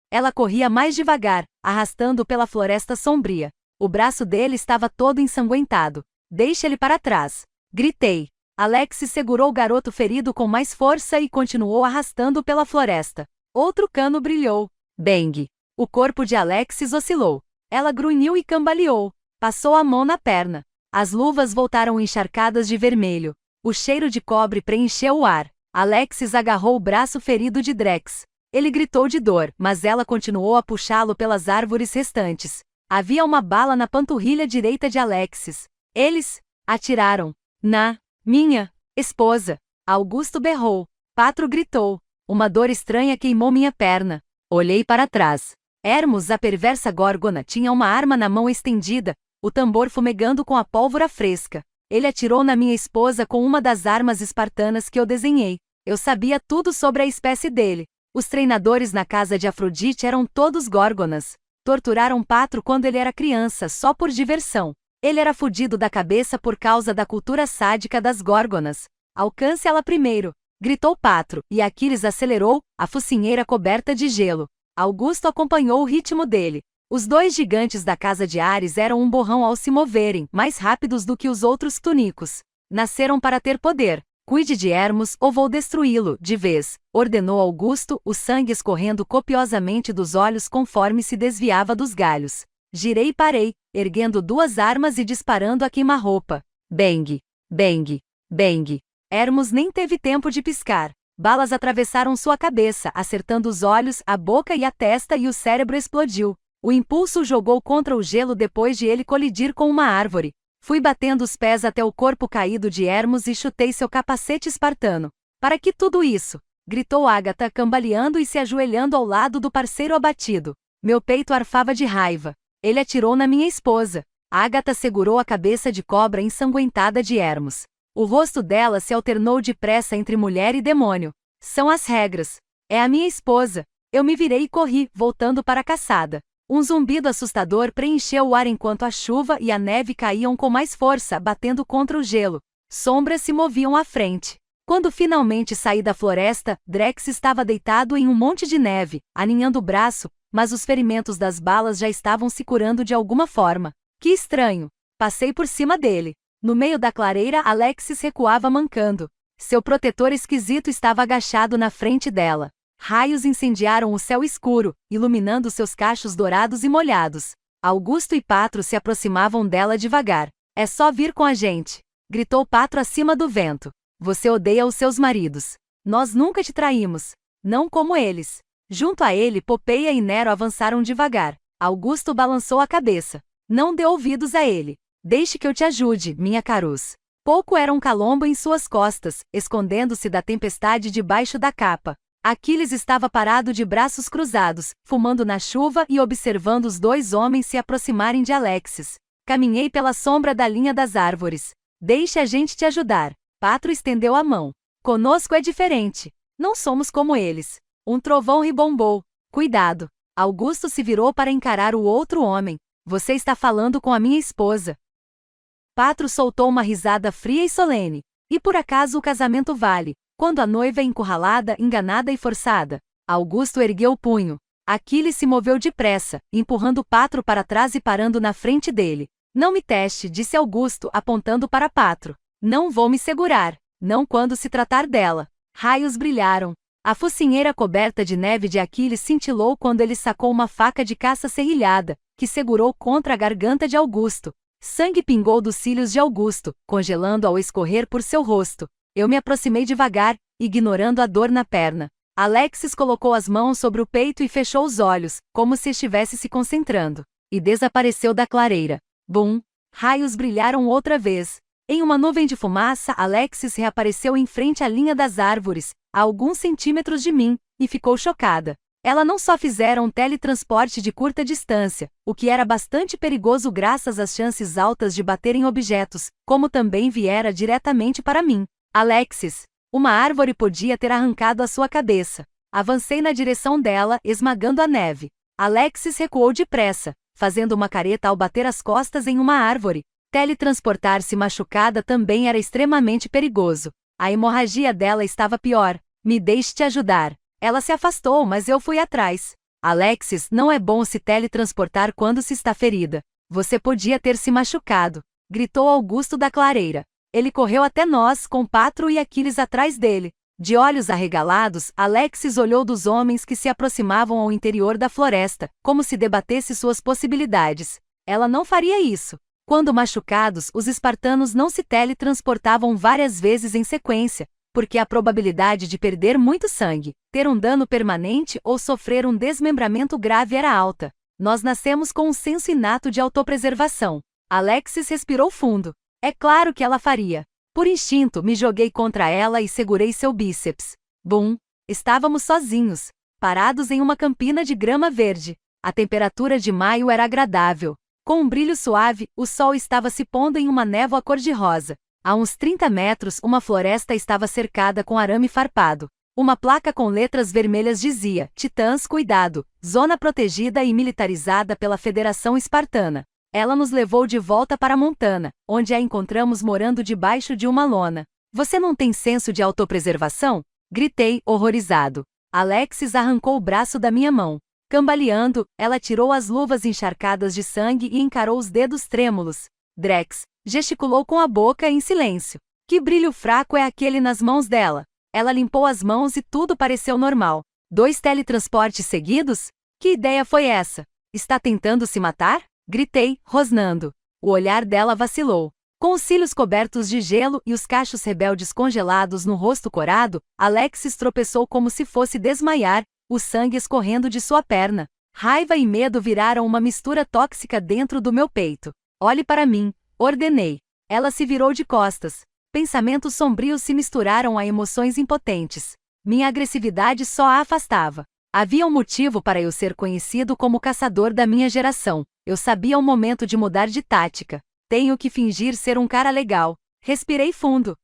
Ela corria mais devagar, arrastando-o pela floresta sombria. O braço dele estava todo ensanguentado. Deixe ele para trás. Gritei. Alexis segurou o garoto ferido com mais força e continuou arrastando-o pela floresta. Outro cano brilhou. Bang! O corpo de Alexis oscilou. Ela grunhiu e cambaleou. Passou a mão na perna. As luvas voltaram encharcadas de vermelho. O cheiro de cobre preencheu o ar. Alexis agarrou o braço ferido de Drex. Ele gritou de dor, mas ela continuou a puxá-lo pelas árvores restantes. Havia uma bala na panturrilha direita de Alexis. Eles atiraram na minha esposa. Augusto berrou. Patro gritou. Uma dor estranha queimou minha perna. Olhei para trás. Hermos, a perversa górgona, tinha uma arma na mão estendida, o tambor fumegando com a pólvora fresca. Ele atirou na minha esposa com uma das armas espartanas que eu desenhei. Eu sabia tudo sobre a espécie dele. Os treinadores na casa de Afrodite eram todos górgonas. Torturaram Patro quando ele era criança, só por diversão. Ele era fudido da cabeça por causa da cultura sádica das górgonas. Alcance ela primeiro! Gritou Patro, e Aquiles acelerou, a focinheira coberta de gelo. Augusto acompanhou o ritmo dele. Os dois gigantes da casa de Ares eram um borrão ao se moverem, mais rápidos do que os outros túnicos. Nasceram para ter poder. Cuide de Hermos ou vou destruí-lo, de vez, ordenou Augusto, o sangue escorrendo copiosamente dos olhos conforme se desviava dos galhos. Girei e parei, erguendo duas armas e disparando a queima-roupa. Bang! Bang! Bang! Hermos nem teve tempo de piscar. Balas atravessaram sua cabeça, acertando os olhos, a boca e a testa, e o cérebro explodiu. O impulso o jogou contra o gelo depois de ele colidir com uma árvore. Fui batendo os pés até o corpo caído de Hermos e chutei seu capacete espartano. Para que tudo isso? Gritou Ágata, cambaleando e se ajoelhando ao lado do parceiro abatido. Meu peito arfava de raiva. Ele atirou na minha esposa. Ágata segurou a cabeça de cobra ensanguentada de Hermos. O rosto dela se alternou depressa entre mulher e demônio. São as regras. É a minha esposa. Eu me virei e corri, voltando para a caçada. Um zumbido assustador preencheu o ar enquanto a chuva e a neve caíam com mais força, batendo contra o gelo. Sombras se moviam à frente. Quando finalmente saí da floresta, Drex estava deitado em um monte de neve, aninhando o braço, mas os ferimentos das balas já estavam se curando de alguma forma. Que estranho! Passei por cima dele. No meio da clareira, Alexis recuava mancando. Seu protetor esquisito estava agachado na frente dela. Raios incendiaram o céu escuro, iluminando seus cachos dourados e molhados. Augusto e Patro se aproximavam dela devagar. É só vir com a gente, gritou Patro acima do vento. Você odeia os seus maridos. Nós nunca te traímos. Não como eles. Junto a ele, Popeia e Nero avançaram devagar. Augusto balançou a cabeça. Não dê ouvidos a ele. Deixe que eu te ajude, minha Carus. Pouco era um calombo em suas costas, escondendo-se da tempestade debaixo da capa. Aquiles estava parado de braços cruzados, fumando na chuva e observando os dois homens se aproximarem de Alexis. Caminhei pela sombra da linha das árvores. Deixe a gente te ajudar. Patro estendeu a mão. Conosco é diferente. Não somos como eles. Um trovão ribombou. Cuidado. Augusto se virou para encarar o outro homem. Você está falando com a minha esposa. Patro soltou uma risada fria e solene. E por acaso o casamento vale? Quando a noiva é encurralada, enganada e forçada. Augusto ergueu o punho. Aquiles se moveu depressa, empurrando Patro para trás e parando na frente dele. Não me teste, disse Augusto, apontando para Patro. Não vou me segurar. Não quando se tratar dela. Raios brilharam. A focinheira coberta de neve de Aquiles cintilou quando ele sacou uma faca de caça serrilhada, que segurou contra a garganta de Augusto. Sangue pingou dos cílios de Augusto, congelando ao escorrer por seu rosto. Eu me aproximei devagar, ignorando a dor na perna. Alexis colocou as mãos sobre o peito e fechou os olhos, como se estivesse se concentrando. E desapareceu da clareira. Bum! Raios brilharam outra vez. Em uma nuvem de fumaça, Alexis reapareceu em frente à linha das árvores, a alguns centímetros de mim, e ficou chocada. Ela não só fizera um teletransporte de curta distância, o que era bastante perigoso graças às chances altas de bater em objetos, como também viera diretamente para mim. Alexis, uma árvore podia ter arrancado a sua cabeça. Avancei na direção dela, esmagando a neve. Alexis recuou depressa, fazendo uma careta ao bater as costas em uma árvore. Teletransportar-se machucada também era extremamente perigoso. A hemorragia dela estava pior. Me deixe te ajudar. Ela se afastou, mas eu fui atrás. Alexis, não é bom se teletransportar quando se está ferida. Você podia ter se machucado, gritou Augusto da clareira. Ele correu até nós, com Patro e Aquiles atrás dele. De olhos arregalados, Alexis olhou dos homens que se aproximavam ao interior da floresta, como se debatesse suas possibilidades. Ela não faria isso. Quando machucados, os espartanos não se teletransportavam várias vezes em sequência, porque a probabilidade de perder muito sangue, ter um dano permanente ou sofrer um desmembramento grave era alta. Nós nascemos com um senso inato de autopreservação. Alexis respirou fundo. É claro que ela faria. Por instinto, me joguei contra ela e segurei seu bíceps. Bum! Estávamos sozinhos, parados em uma campina de grama verde. A temperatura de maio era agradável. Com um brilho suave, o sol estava se pondo em uma névoa cor-de-rosa. A uns 30 metros, uma floresta estava cercada com arame farpado. Uma placa com letras vermelhas dizia: Titãs, cuidado, zona protegida e militarizada pela Federação Espartana. Ela nos levou de volta para Montana, onde a encontramos morando debaixo de uma lona. Você não tem senso de autopreservação? Gritei, horrorizado. Alexis arrancou o braço da minha mão. Cambaleando, ela tirou as luvas encharcadas de sangue e encarou os dedos trêmulos. Drex gesticulou com a boca em silêncio. Que brilho fraco é aquele nas mãos dela? Ela limpou as mãos e tudo pareceu normal. 2 teletransportes seguidos? Que ideia foi essa? Está tentando se matar? Gritei, rosnando. O olhar dela vacilou. Com os cílios cobertos de gelo e os cachos rebeldes congelados no rosto corado, Alexis tropeçou como se fosse desmaiar, o sangue escorrendo de sua perna. Raiva e medo viraram uma mistura tóxica dentro do meu peito. Olhe para mim, ordenei. Ela se virou de costas. Pensamentos sombrios se misturaram a emoções impotentes. Minha agressividade só a afastava. Havia um motivo para eu ser conhecido como o caçador da minha geração. Eu sabia o momento de mudar de tática. Tenho que fingir ser um cara legal. Respirei fundo.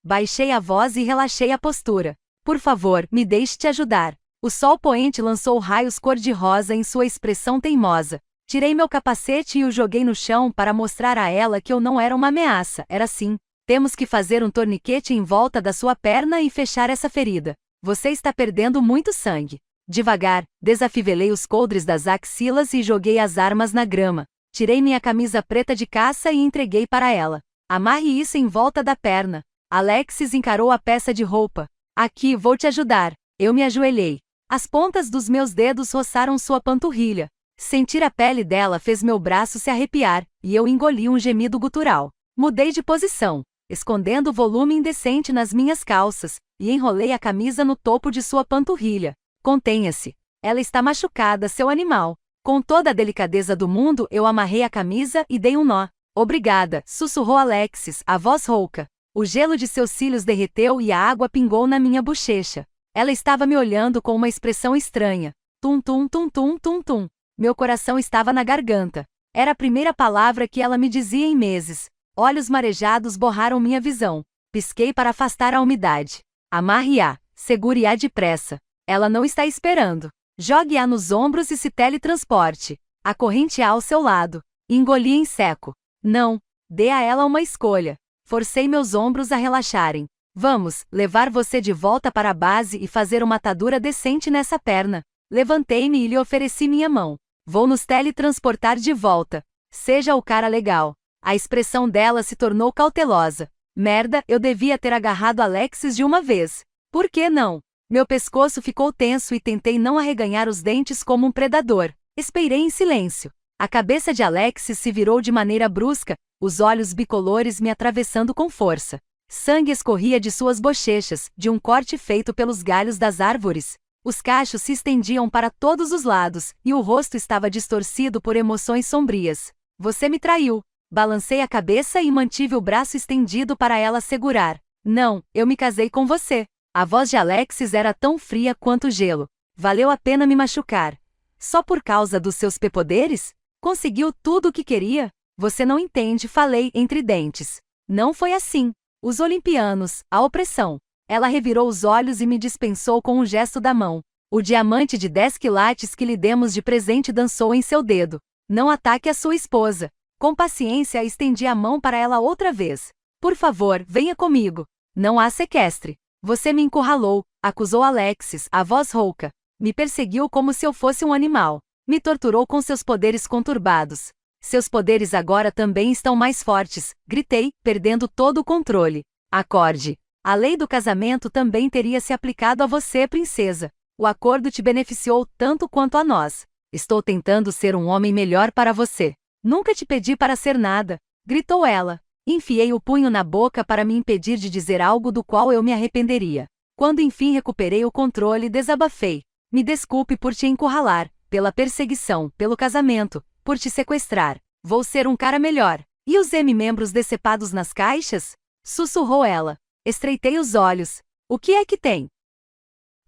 Baixei a voz e relaxei a postura. Por favor, me deixe te ajudar. O sol poente lançou raios cor-de-rosa em sua expressão teimosa. Tirei meu capacete e o joguei no chão para mostrar a ela que eu não era uma ameaça. Era sim. Temos que fazer um torniquete em volta da sua perna e fechar essa ferida. Você está perdendo muito sangue. Devagar, desafivelei os coldres das axilas e joguei as armas na grama. Tirei minha camisa preta de caça e entreguei para ela. Amarre isso em volta da perna. Alexis encarou a peça de roupa. Aqui, vou te ajudar. Eu me ajoelhei. As pontas dos meus dedos roçaram sua panturrilha. Sentir a pele dela fez meu braço se arrepiar, e eu engoli um gemido gutural. Mudei de posição, escondendo o volume indecente nas minhas calças, e enrolei a camisa no topo de sua panturrilha. Contenha-se. Ela está machucada, seu animal. Com toda a delicadeza do mundo, eu amarrei a camisa e dei um nó. Obrigada, sussurrou Alexis, a voz rouca. O gelo de seus cílios derreteu e a água pingou na minha bochecha. Ela estava me olhando com uma expressão estranha. Tum tum tum tum tum tum. Meu coração estava na garganta. Era a primeira palavra que ela me dizia em meses. Olhos marejados borraram minha visão. Pisquei para afastar a umidade. Amarre-a. Segure-a depressa. Ela não está esperando. Jogue-a nos ombros e se teletransporte. Acorrente-a ao seu lado. Engoli em seco. Não. Dê a ela uma escolha. Forcei meus ombros a relaxarem. Vamos, levar você de volta para a base e fazer uma atadura decente nessa perna. Levantei-me e lhe ofereci minha mão. Vou nos teletransportar de volta. Seja o cara legal. A expressão dela se tornou cautelosa. Merda, eu devia ter agarrado Alexis de uma vez. Por que não? Meu pescoço ficou tenso e tentei não arreganhar os dentes como um predador. Esperei em silêncio. A cabeça de Alexis se virou de maneira brusca, os olhos bicolores me atravessando com força. Sangue escorria de suas bochechas, de um corte feito pelos galhos das árvores. Os cachos se estendiam para todos os lados, e o rosto estava distorcido por emoções sombrias. Você me traiu. Balancei a cabeça e mantive o braço estendido para ela segurar. Não, eu me casei com você. A voz de Alexis era tão fria quanto gelo. Valeu a pena me machucar. Só por causa dos seus poderes? Conseguiu tudo o que queria? Você não entende, falei entre dentes. Não foi assim. Os olimpianos, a opressão. Ela revirou os olhos e me dispensou com um gesto da mão. O diamante de 10 quilates que lhe demos de presente dançou em seu dedo. Não ataque a sua esposa. Com paciência estendi a mão para ela outra vez. Por favor, venha comigo. Não há sequestre. Você me encurralou, acusou Alexis, a voz rouca. Me perseguiu como se eu fosse um animal. Me torturou com seus poderes conturbados. Seus poderes agora também estão mais fortes, gritei, perdendo todo o controle. Acorde. A lei do casamento também teria se aplicado a você, princesa. O acordo te beneficiou tanto quanto a nós. Estou tentando ser um homem melhor para você. Nunca te pedi para ser nada, gritou ela. Enfiei o punho na boca para me impedir de dizer algo do qual eu me arrependeria. Quando enfim recuperei o controle, desabafei. Me desculpe por te encurralar, pela perseguição, pelo casamento, por te sequestrar. Vou ser um cara melhor. E os membros decepados nas caixas? Sussurrou ela. Estreitei os olhos. O que é que tem?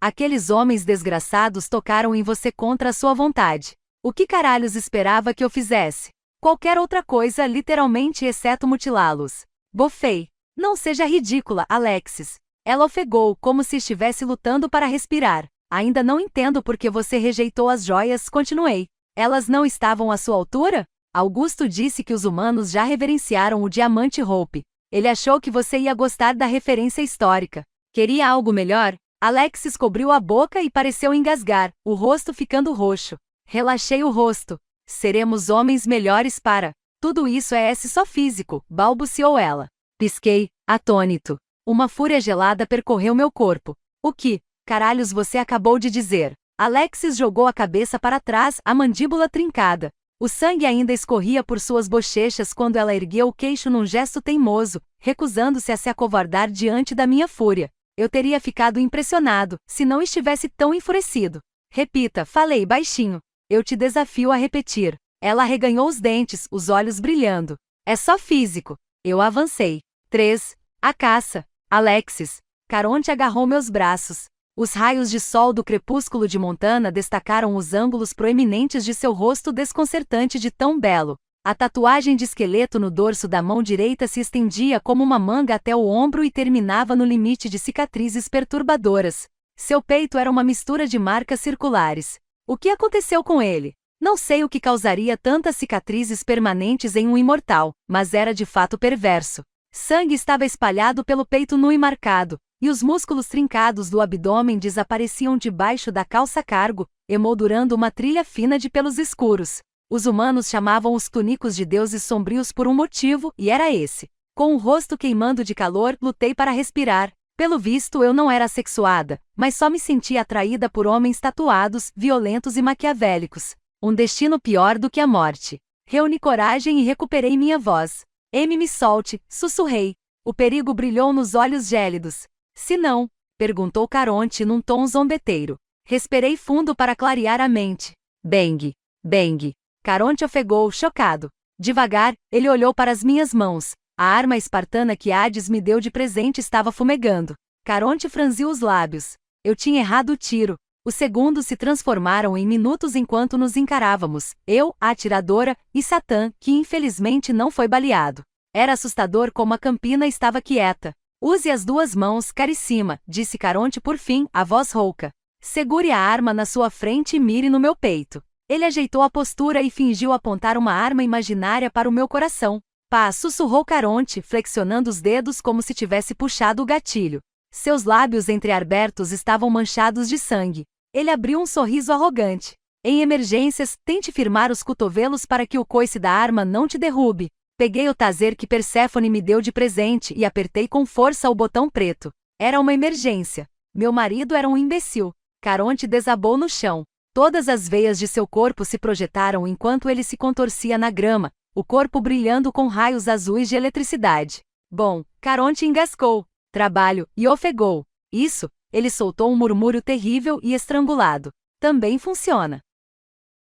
Aqueles homens desgraçados tocaram em você contra a sua vontade. O que caralhos esperava que eu fizesse? Qualquer outra coisa, literalmente, exceto mutilá-los. Bofei. Não seja ridícula, Alexis. Ela ofegou, como se estivesse lutando para respirar. Ainda não entendo por que você rejeitou as joias, continuei. Elas não estavam à sua altura? Augusto disse que os humanos já reverenciaram o diamante Hope. Ele achou que você ia gostar da referência histórica. Queria algo melhor? Alexis cobriu a boca e pareceu engasgar, o rosto ficando roxo. Relaxei o rosto. Seremos homens melhores para... Tudo isso é só físico, balbuciou ela. Pisquei, atônito. Uma fúria gelada percorreu meu corpo. O que, caralhos, você acabou de dizer? Alexis jogou a cabeça para trás, a mandíbula trincada. O sangue ainda escorria por suas bochechas quando ela ergueu o queixo num gesto teimoso, recusando-se a se acovardar diante da minha fúria. Eu teria ficado impressionado, se não estivesse tão enfurecido. Repita, falei baixinho. Eu te desafio a repetir. Ela arreganhou os dentes, os olhos brilhando. É só físico. Eu avancei. 3. A caça. Alexis. Caronte agarrou meus braços. Os raios de sol do crepúsculo de Montana destacaram os ângulos proeminentes de seu rosto desconcertante de tão belo. A tatuagem de esqueleto no dorso da mão direita se estendia como uma manga até o ombro e terminava no limite de cicatrizes perturbadoras. Seu peito era uma mistura de marcas circulares. O que aconteceu com ele? Não sei o que causaria tantas cicatrizes permanentes em um imortal, mas era de fato perverso. Sangue estava espalhado pelo peito nu e marcado, e os músculos trincados do abdômen desapareciam debaixo da calça cargo, emoldurando uma trilha fina de pelos escuros. Os humanos chamavam os túnicos de deuses sombrios por um motivo, e era esse. Com o rosto queimando de calor, lutei para respirar. Pelo visto eu não era assexuada, mas só me sentia atraída por homens tatuados, violentos e maquiavélicos. Um destino pior do que a morte. Reuni coragem e recuperei minha voz. Me solte, sussurrei. O perigo brilhou nos olhos gélidos. Se não? Perguntou Caronte num tom zombeteiro. Respirei fundo para clarear a mente. Bang. Bang. Caronte ofegou, chocado. Devagar, ele olhou para as minhas mãos. A arma espartana que Hades me deu de presente estava fumegando. Caronte franziu os lábios. Eu tinha errado o tiro. Os segundos se transformaram em minutos enquanto nos encarávamos, eu, a atiradora, e Satã, que infelizmente não foi baleado. Era assustador como a campina estava quieta. Use as duas mãos, caricima, disse Caronte por fim, a voz rouca. Segure a arma na sua frente e mire no meu peito. Ele ajeitou a postura e fingiu apontar uma arma imaginária para o meu coração. Pá, sussurrou Caronte, flexionando os dedos como se tivesse puxado o gatilho. Seus lábios entreabertos estavam manchados de sangue. Ele abriu um sorriso arrogante. Em emergências, tente firmar os cotovelos para que o coice da arma não te derrube. Peguei o taser que Perséfone me deu de presente e apertei com força o botão preto. Era uma emergência. Meu marido era um imbecil. Caronte desabou no chão. Todas as veias de seu corpo se projetaram enquanto ele se contorcia na grama, o corpo brilhando com raios azuis de eletricidade. Bom, Caronte engasgou. Trabalho, e ofegou. Isso, ele soltou um murmúrio terrível e estrangulado. Também funciona.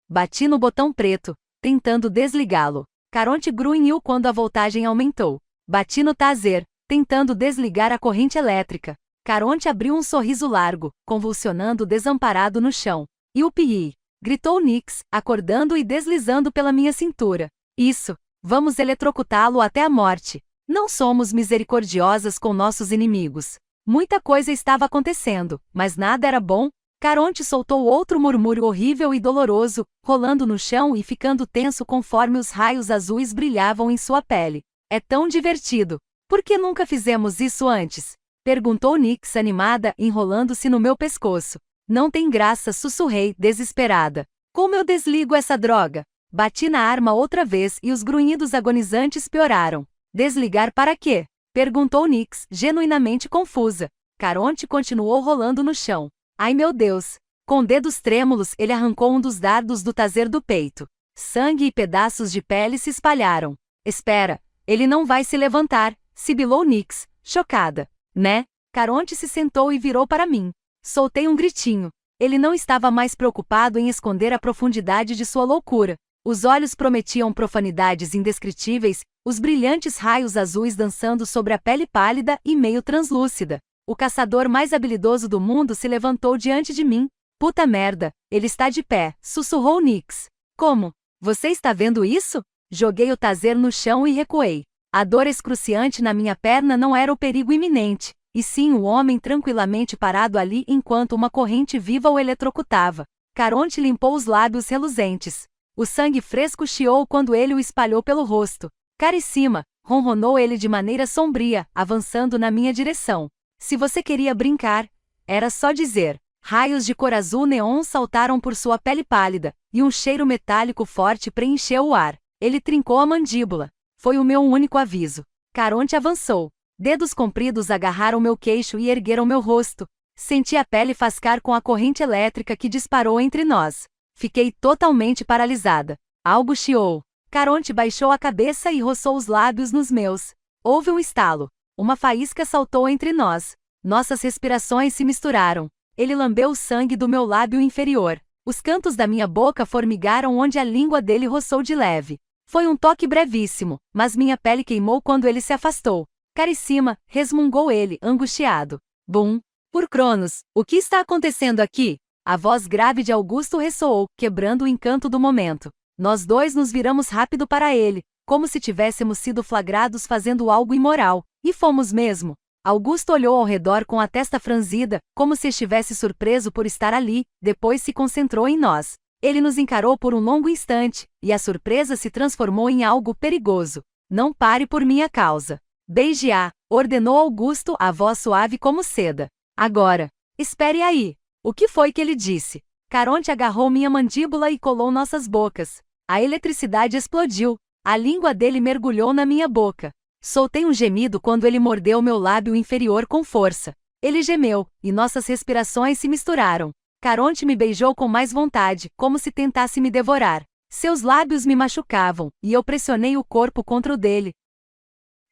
Bati no botão preto, tentando desligá-lo. Caronte grunhiu quando a voltagem aumentou. Bati no taser, tentando desligar a corrente elétrica. Caronte abriu um sorriso largo, convulsionando desamparado no chão. Yupi! Gritou Nix, acordando e deslizando pela minha cintura. Isso! Vamos eletrocutá-lo até a morte. Não somos misericordiosas com nossos inimigos. Muita coisa estava acontecendo, mas nada era bom. Caronte soltou outro murmúrio horrível e doloroso, rolando no chão e ficando tenso conforme os raios azuis brilhavam em sua pele. É tão divertido. Por que nunca fizemos isso antes? Perguntou Nix animada, enrolando-se no meu pescoço. Não tem graça, sussurrei, desesperada. Como eu desligo essa droga? Bati na arma outra vez e os grunhidos agonizantes pioraram. Desligar para quê? Perguntou Nix, genuinamente confusa. Caronte continuou rolando no chão. Ai meu Deus! Com dedos trêmulos ele arrancou um dos dardos do taser do peito. Sangue e pedaços de pele se espalharam. Espera, ele não vai se levantar, sibilou Nix, chocada. Né? Caronte se sentou e virou para mim. Soltei um gritinho. Ele não estava mais preocupado em esconder a profundidade de sua loucura. Os olhos prometiam profanidades indescritíveis, os brilhantes raios azuis dançando sobre a pele pálida e meio translúcida. O caçador mais habilidoso do mundo se levantou diante de mim. Puta merda, ele está de pé, sussurrou Nix. Como? Você está vendo isso? Joguei o taser no chão e recuei. A dor excruciante na minha perna não era o perigo iminente, e sim o homem tranquilamente parado ali enquanto uma corrente viva o eletrocutava. Caronte limpou os lábios reluzentes. O sangue fresco chiou quando ele o espalhou pelo rosto. Caricima, ronronou ele de maneira sombria, avançando na minha direção. Se você queria brincar, Era só dizer. Raios de cor azul neon saltaram por sua pele pálida, e um cheiro metálico forte preencheu o ar. Ele trincou a mandíbula. Foi o meu único aviso. Caronte avançou. Dedos compridos agarraram meu queixo e ergueram meu rosto. Senti a pele fascar com a corrente elétrica que disparou entre nós. Fiquei totalmente paralisada. Algo chiou. Caronte baixou a cabeça e roçou os lábios nos meus. Houve um estalo. Uma faísca saltou entre nós. Nossas respirações se misturaram. Ele lambeu o sangue do meu lábio inferior. Os cantos da minha boca formigaram onde a língua dele roçou de leve. Foi um toque brevíssimo, mas minha pele queimou quando ele se afastou. Carissima, resmungou ele, angustiado. Bum! Por Cronos, o que está acontecendo aqui? A voz grave de Augusto ressoou, quebrando o encanto do momento. Nós dois nos viramos rápido para ele, como se tivéssemos sido flagrados fazendo algo imoral, e fomos mesmo. Augusto olhou ao redor com a testa franzida, como se estivesse surpreso por estar ali, depois se concentrou em nós. Ele nos encarou por um longo instante, e a surpresa se transformou em algo perigoso. Não pare por minha causa. Beije-a, ordenou Augusto, a voz suave como seda. Agora. Espere aí. O que foi que ele disse? Caronte agarrou minha mandíbula e colou nossas bocas. A eletricidade explodiu. A língua dele mergulhou na minha boca. Soltei um gemido quando ele mordeu meu lábio inferior com força. Ele gemeu, e nossas respirações se misturaram. Caronte me beijou com mais vontade, como se tentasse me devorar. Seus lábios me machucavam, e eu pressionei o corpo contra o dele,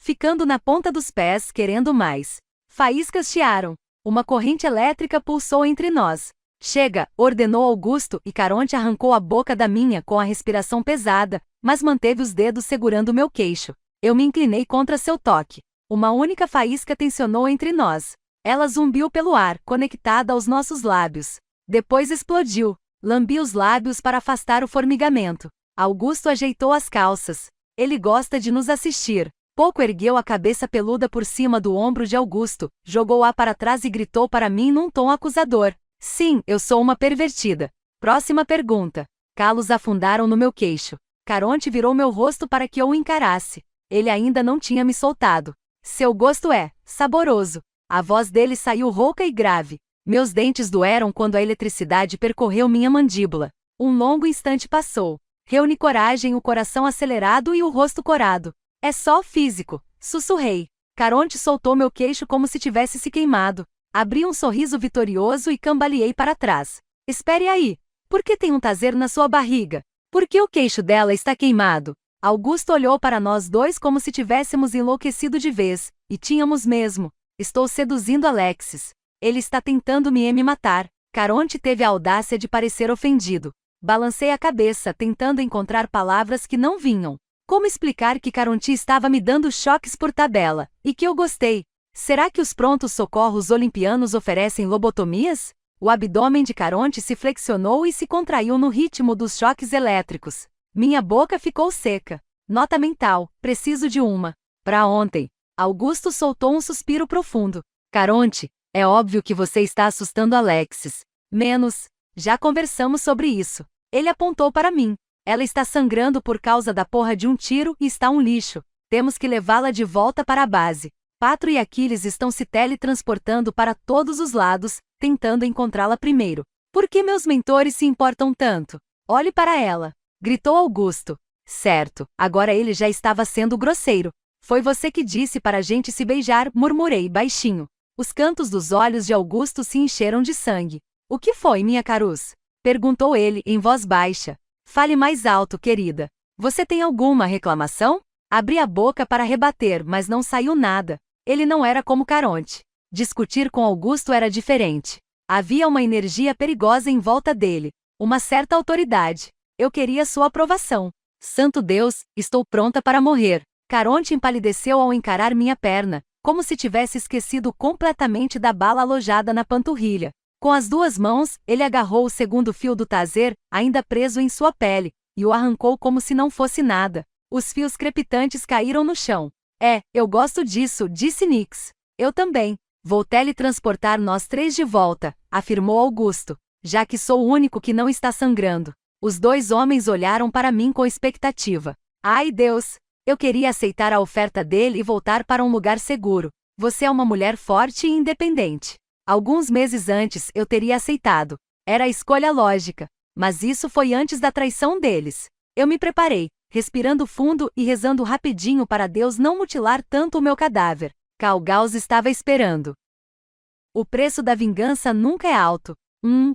ficando na ponta dos pés, querendo mais. Faíscas chiaram. Uma corrente elétrica pulsou entre nós. Chega, ordenou Augusto, e Caronte arrancou a boca da minha com a respiração pesada, mas manteve os dedos segurando meu queixo. Eu me inclinei contra seu toque. Uma única faísca tensionou entre nós. Ela zumbiu pelo ar, conectada aos nossos lábios. Depois explodiu. Lambi os lábios para afastar o formigamento. Augusto ajeitou as calças. Ele gosta de nos assistir. Pouco ergueu a cabeça peluda por cima do ombro de Augusto, jogou-a para trás e gritou para mim num tom acusador. Sim, eu sou uma pervertida. Próxima pergunta. Calos afundaram no meu queixo. Caronte virou meu rosto para que eu o encarasse. Ele ainda não tinha me soltado. Seu gosto é saboroso. A voz dele saiu rouca e grave. Meus dentes doeram quando a eletricidade percorreu minha mandíbula. Um longo instante passou. Reuni coragem, o coração acelerado e o rosto corado. É só físico, sussurrei. Caronte soltou meu queixo como se tivesse se queimado. Abri um sorriso vitorioso e cambaleei para trás. Espere aí. Por que tem um taser na sua barriga? Por que o queixo dela está queimado? Augusto olhou para nós dois como se tivéssemos enlouquecido de vez, e tínhamos mesmo. Estou seduzindo Alexis. Ele está tentando me matar. Caronte teve a audácia de parecer ofendido. Balancei a cabeça, tentando encontrar palavras que não vinham. Como explicar que Caronte estava me dando choques por tabela, e que eu gostei? Será que os prontos socorros olimpianos oferecem lobotomias? O abdômen de Caronte se flexionou e se contraiu no ritmo dos choques elétricos. Minha boca ficou seca. Nota mental, preciso de uma. Pra ontem. Augusto soltou um suspiro profundo. Caronte, é óbvio que você está assustando Alexis. Menos. Já conversamos sobre isso. Ele apontou para mim. Ela está sangrando por causa da porra de um tiro e está um lixo. Temos que levá-la de volta para a base. Patro e Aquiles estão se teletransportando para todos os lados, tentando encontrá-la primeiro. Por que meus mentores se importam tanto? Olhe para ela. Gritou Augusto. Certo, agora ele já estava sendo grosseiro. Foi você que disse para a gente se beijar, murmurei baixinho. Os cantos dos olhos de Augusto se encheram de sangue. O que foi, minha Carus? Perguntou ele, em voz baixa. Fale mais alto, querida. Você tem alguma reclamação? Abri a boca para rebater, mas não saiu nada. Ele não era como Caronte. Discutir com Augusto era diferente. Havia uma energia perigosa em volta dele. Uma certa autoridade. Eu queria sua aprovação. Santo Deus, estou pronta para morrer. Caronte empalideceu ao encarar minha perna, como se tivesse esquecido completamente da bala alojada na panturrilha. Com as duas mãos, ele agarrou o segundo fio do taser, ainda preso em sua pele, e o arrancou como se não fosse nada. Os fios crepitantes caíram no chão. Eu gosto disso, disse Nix. Eu também. Vou teletransportar nós três de volta, afirmou Augusto, já que sou o único que não está sangrando. Os dois homens olharam para mim com expectativa. Ai Deus! Eu queria aceitar a oferta dele e voltar para um lugar seguro. Você é uma mulher forte e independente. Alguns meses antes eu teria aceitado. Era a escolha lógica. Mas isso foi antes da traição deles. Eu me preparei, respirando fundo e rezando rapidinho para Deus não mutilar tanto o meu cadáver. Cal Gauss estava esperando. O preço da vingança nunca é alto.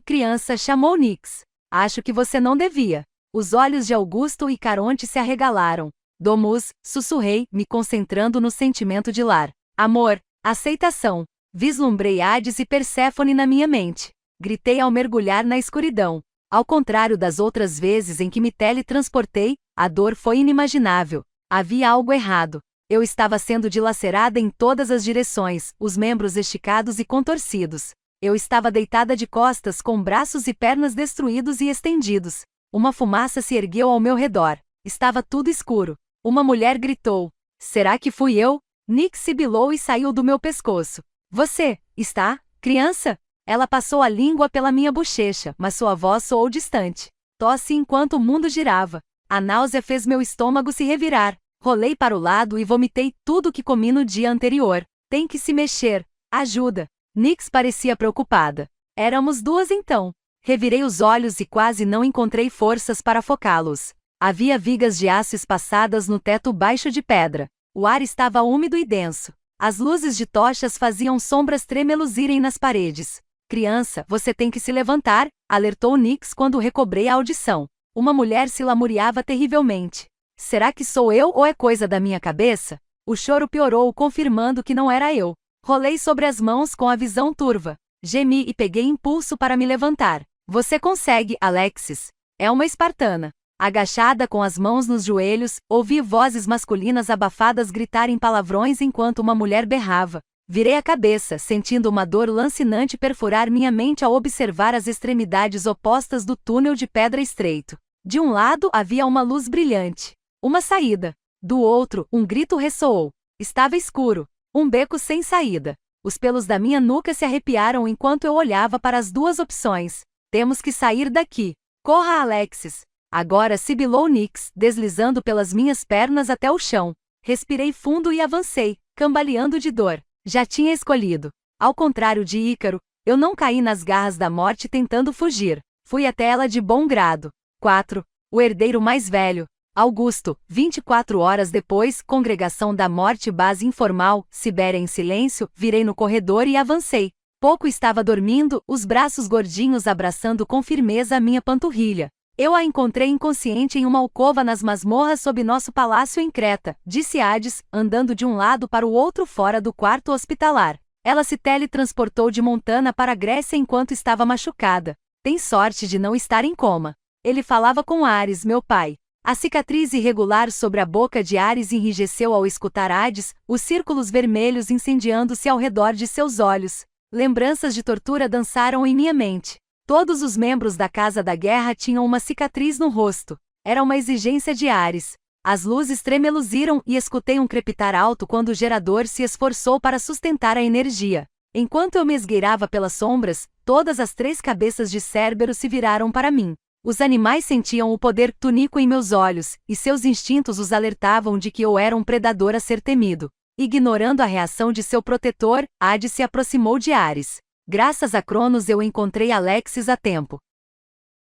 Criança, chamou Nix. Acho que você não devia. Os olhos de Augusto e Caronte se arregalaram. Domus, sussurrei, me concentrando no sentimento de lar. Amor, aceitação. Vislumbrei Hades e Perséfone na minha mente. Gritei ao mergulhar na escuridão. Ao contrário das outras vezes em que me teletransportei, a dor foi inimaginável. Havia algo errado. Eu estava sendo dilacerada em todas as direções, os membros esticados e contorcidos. Eu estava deitada de costas com braços e pernas destruídos e estendidos. Uma fumaça se ergueu ao meu redor. Estava tudo escuro. Uma mulher gritou. Será que fui eu? Nick sibilou e saiu do meu pescoço. Você, está, criança? Ela passou a língua pela minha bochecha, mas sua voz soou distante. Tosse enquanto o mundo girava. A náusea fez meu estômago se revirar. Rolei para o lado e vomitei tudo o que comi no dia anterior. Tem que se mexer. Ajuda. Nix parecia preocupada. Éramos duas então. Revirei os olhos e quase não encontrei forças para focá-los. Havia vigas de aço espaçadas no teto baixo de pedra. O ar estava úmido e denso. As luzes de tochas faziam sombras tremeluzirem nas paredes. Criança, você tem que se levantar, alertou Nix quando recobrei a audição. Uma mulher se lamuriava terrivelmente. Será que sou eu ou é coisa da minha cabeça? O choro piorou, confirmando que não era eu. Rolei sobre as mãos com a visão turva. Gemi e peguei impulso para me levantar. Você consegue, Alexis. É uma espartana. Agachada com as mãos nos joelhos, ouvi vozes masculinas abafadas gritarem palavrões enquanto uma mulher berrava. Virei a cabeça, sentindo uma dor lancinante perfurar minha mente ao observar as extremidades opostas do túnel de pedra estreito. De um lado havia uma luz brilhante. Uma saída. Do outro, um grito ressoou. Estava escuro. Um beco sem saída. Os pelos da minha nuca se arrepiaram enquanto eu olhava para as duas opções. Temos que sair daqui. Corra, Alexis. Agora sibilou Nix, deslizando pelas minhas pernas até o chão. Respirei fundo e avancei, cambaleando de dor. Já tinha escolhido. Ao contrário de Ícaro, eu não caí nas garras da morte tentando fugir. Fui até ela de bom grado. 4. O herdeiro mais velho. Augusto, 24 horas depois, Congregação da Morte Base Informal, Sibéria em silêncio, virei no corredor e avancei. Pouco estava dormindo, os braços gordinhos abraçando com firmeza a minha panturrilha. Eu a encontrei inconsciente em uma alcova nas masmorras sob nosso palácio em Creta, disse Hades, andando de um lado para o outro fora do quarto hospitalar. Ela se teletransportou de Montana para a Grécia enquanto estava machucada. Tem sorte de não estar em coma. Ele falava com Ares, meu pai. A cicatriz irregular sobre a boca de Ares enrijeceu ao escutar Hades, os círculos vermelhos incendiando-se ao redor de seus olhos. Lembranças de tortura dançaram em minha mente. Todos os membros da Casa da Guerra tinham uma cicatriz no rosto. Era uma exigência de Ares. As luzes tremeluziram e escutei um crepitar alto quando o gerador se esforçou para sustentar a energia. Enquanto eu me esgueirava pelas sombras, todas as 3 cabeças de Cérbero se viraram para mim. Os animais sentiam o poder túnico em meus olhos, e seus instintos os alertavam de que eu era um predador a ser temido. Ignorando a reação de seu protetor, Hades se aproximou de Ares. Graças a Cronos eu encontrei Alexis a tempo.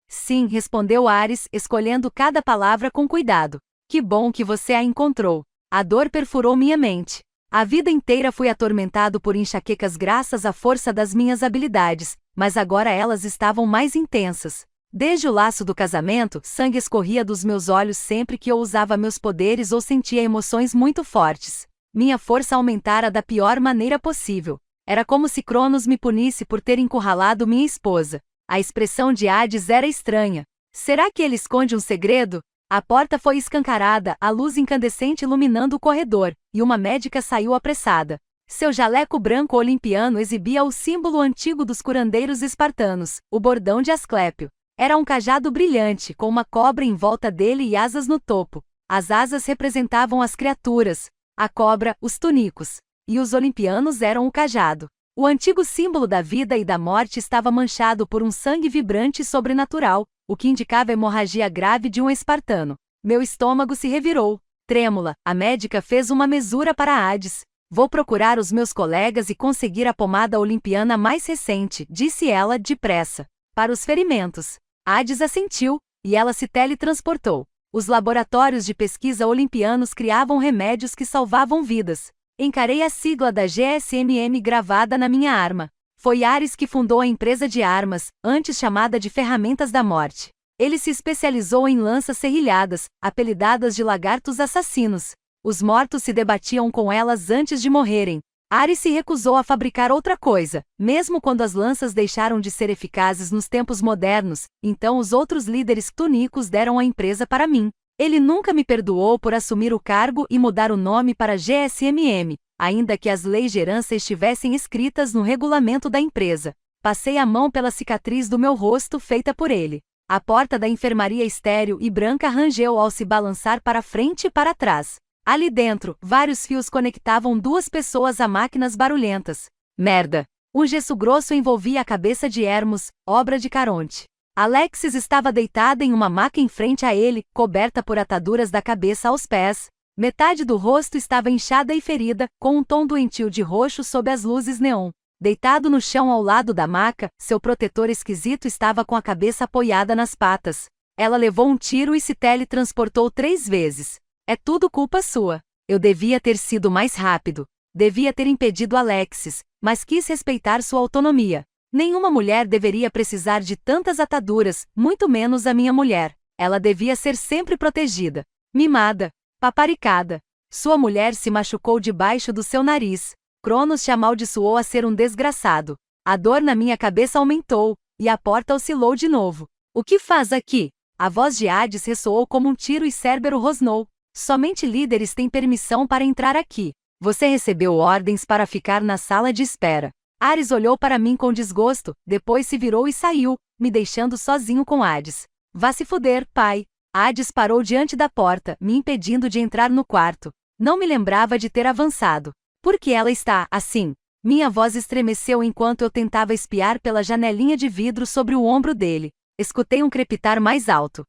Sim, respondeu Ares, escolhendo cada palavra com cuidado. Que bom que você a encontrou. A dor perfurou minha mente. A vida inteira fui atormentado por enxaquecas graças à força das minhas habilidades, mas agora elas estavam mais intensas. Desde o laço do casamento, sangue escorria dos meus olhos sempre que eu usava meus poderes ou sentia emoções muito fortes. Minha força aumentara da pior maneira possível. Era como se Cronos me punisse por ter encurralado minha esposa. A expressão de Hades era estranha. Será que ele esconde um segredo? A porta foi escancarada, a luz incandescente iluminando o corredor, e uma médica saiu apressada. Seu jaleco branco olimpiano exibia o símbolo antigo dos curandeiros espartanos, o bordão de Asclépio. Era um cajado brilhante, com uma cobra em volta dele e asas no topo. As asas representavam as criaturas, a cobra, os túnicos. E os olimpianos eram o cajado. O antigo símbolo da vida e da morte estava manchado por um sangue vibrante e sobrenatural, o que indicava a hemorragia grave de um espartano. Meu estômago se revirou. Trêmula, a médica fez uma mesura para Hades. Vou procurar os meus colegas e conseguir a pomada olimpiana mais recente, disse ela, depressa. Para os ferimentos. Hades assentiu, e ela se teletransportou. Os laboratórios de pesquisa olimpianos criavam remédios que salvavam vidas. Encarei a sigla da GSMM gravada na minha arma. Foi Ares que fundou a empresa de armas, antes chamada de Ferramentas da Morte. Ele se especializou em lanças serrilhadas, apelidadas de lagartos assassinos. Os mortos se debatiam com elas antes de morrerem. Ares se recusou a fabricar outra coisa, mesmo quando as lanças deixaram de ser eficazes nos tempos modernos, então os outros líderes túnicos deram a empresa para mim. Ele nunca me perdoou por assumir o cargo e mudar o nome para GSMM, ainda que as leis de herança estivessem escritas no regulamento da empresa. Passei a mão pela cicatriz do meu rosto feita por ele. A porta da enfermaria estéril e branca rangeu ao se balançar para frente e para trás. Ali dentro, vários fios conectavam duas pessoas a máquinas barulhentas. Merda! Um gesso grosso envolvia a cabeça de Hermos, obra de Caronte. Alexis estava deitada em uma maca em frente a ele, coberta por ataduras da cabeça aos pés. Metade do rosto estava inchada e ferida, com um tom doentio de roxo sob as luzes neon. Deitado no chão ao lado da maca, seu protetor esquisito estava com a cabeça apoiada nas patas. Ela levou um tiro e se teletransportou 3 vezes. É tudo culpa sua. Eu devia ter sido mais rápido. Devia ter impedido Alexis, mas quis respeitar sua autonomia. Nenhuma mulher deveria precisar de tantas ataduras, muito menos a minha mulher. Ela devia ser sempre protegida. Mimada. Paparicada. Sua mulher se machucou debaixo do seu nariz. Cronos te amaldiçoou a ser um desgraçado. A dor na minha cabeça aumentou, e a porta oscilou de novo. O que faz aqui? A voz de Hades ressoou como um tiro e Cérbero rosnou. Somente líderes têm permissão para entrar aqui. Você recebeu ordens para ficar na sala de espera. Ares olhou para mim com desgosto, depois se virou e saiu, me deixando sozinho com Hades. Vá se fuder, pai. Hades parou diante da porta, me impedindo de entrar no quarto. Não me lembrava de ter avançado. Por que ela está assim? Minha voz estremeceu enquanto eu tentava espiar pela janelinha de vidro sobre o ombro dele. Escutei um crepitar mais alto.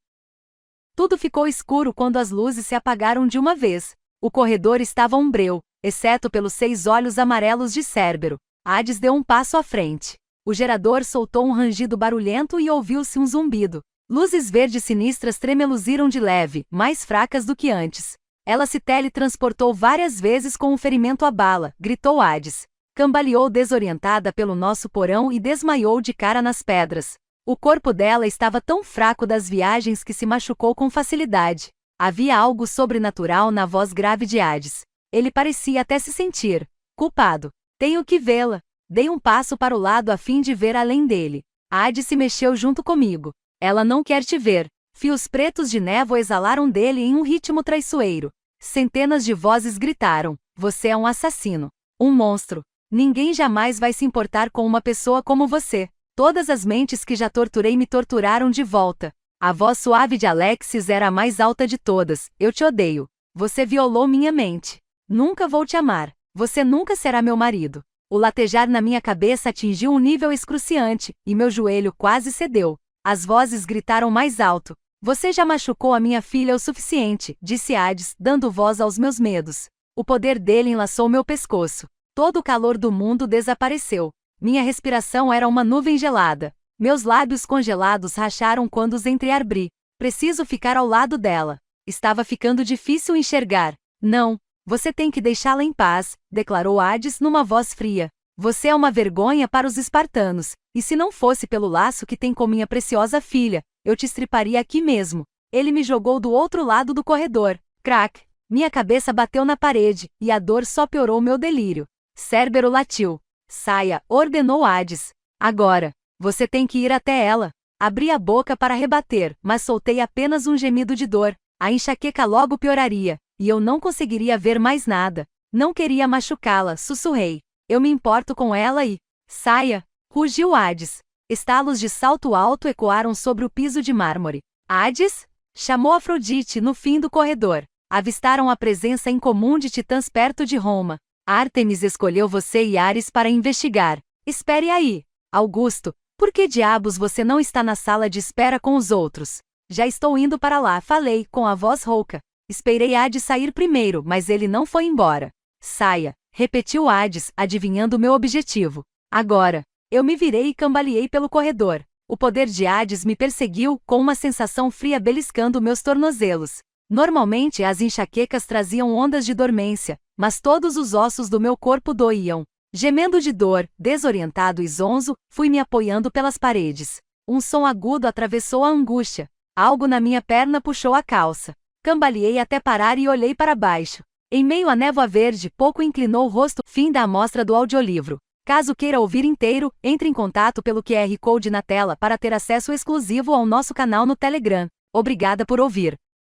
Tudo ficou escuro quando as luzes se apagaram de uma vez. O corredor estava umbreu, exceto pelos 6 olhos amarelos de Cérbero. Hades deu um passo à frente. O gerador soltou um rangido barulhento e ouviu-se um zumbido. Luzes verdes sinistras tremeluziram de leve, mais fracas do que antes. Ela se teletransportou várias vezes com um ferimento à bala, gritou Hades. Cambaleou desorientada pelo nosso porão e desmaiou de cara nas pedras. O corpo dela estava tão fraco das viagens que se machucou com facilidade. Havia algo sobrenatural na voz grave de Hades. Ele parecia até se sentir culpado. Tenho que vê-la. Dei um passo para o lado a fim de ver além dele. Hades se mexeu junto comigo. Ela não quer te ver. Fios pretos de névoa exalaram dele em um ritmo traiçoeiro. Centenas de vozes gritaram: você é um assassino. Um monstro. Ninguém jamais vai se importar com uma pessoa como você. Todas as mentes que já torturei me torturaram de volta. A voz suave de Alexis era a mais alta de todas. Eu te odeio. Você violou minha mente. Nunca vou te amar. Você nunca será meu marido. O latejar na minha cabeça atingiu um nível excruciante, e meu joelho quase cedeu. As vozes gritaram mais alto. Você já machucou a minha filha o suficiente, disse Hades, dando voz aos meus medos. O poder dele enlaçou meu pescoço. Todo o calor do mundo desapareceu. Minha respiração era uma nuvem gelada. Meus lábios congelados racharam quando os entreabri. Preciso ficar ao lado dela. Estava ficando difícil enxergar. Não, você tem que deixá-la em paz, declarou Hades numa voz fria. Você é uma vergonha para os espartanos, e se não fosse pelo laço que tem com minha preciosa filha, eu te estriparia aqui mesmo. Ele me jogou do outro lado do corredor. Crack! Minha cabeça bateu na parede, e a dor só piorou meu delírio. Cérbero latiu. Saia, ordenou Hades. Agora. Você tem que ir até ela. Abri a boca para rebater, mas soltei apenas um gemido de dor. A enxaqueca logo pioraria, e eu não conseguiria ver mais nada. Não queria machucá-la, sussurrei. Eu me importo com ela e... Saia! Rugiu Hades. Estalos de salto alto ecoaram sobre o piso de mármore. Hades? Chamou Afrodite no fim do corredor. Avistaram a presença incomum de titãs perto de Roma. Ártemis escolheu você e Ares para investigar. Espere aí. Augusto, por que diabos você não está na sala de espera com os outros? Já estou indo para lá, falei, com a voz rouca. Esperei Hades sair primeiro, mas ele não foi embora. Saia, Repetiu Hades, adivinhando meu objetivo. Agora. Eu me virei e cambaleei pelo corredor. O poder de Hades me perseguiu, com uma sensação fria beliscando meus tornozelos. Normalmente as enxaquecas traziam ondas de dormência, mas todos os ossos do meu corpo doíam. Gemendo de dor, desorientado e zonzo, fui me apoiando pelas paredes. Um som agudo atravessou a angústia. Algo na minha perna puxou a calça. Cambaleei até parar e olhei para baixo. Em meio à névoa verde, pouco inclinou o rosto. Fim da amostra do audiolivro. Caso queira ouvir inteiro, entre em contato pelo QR Code na tela para ter acesso exclusivo ao nosso canal no Telegram. Obrigada por ouvir.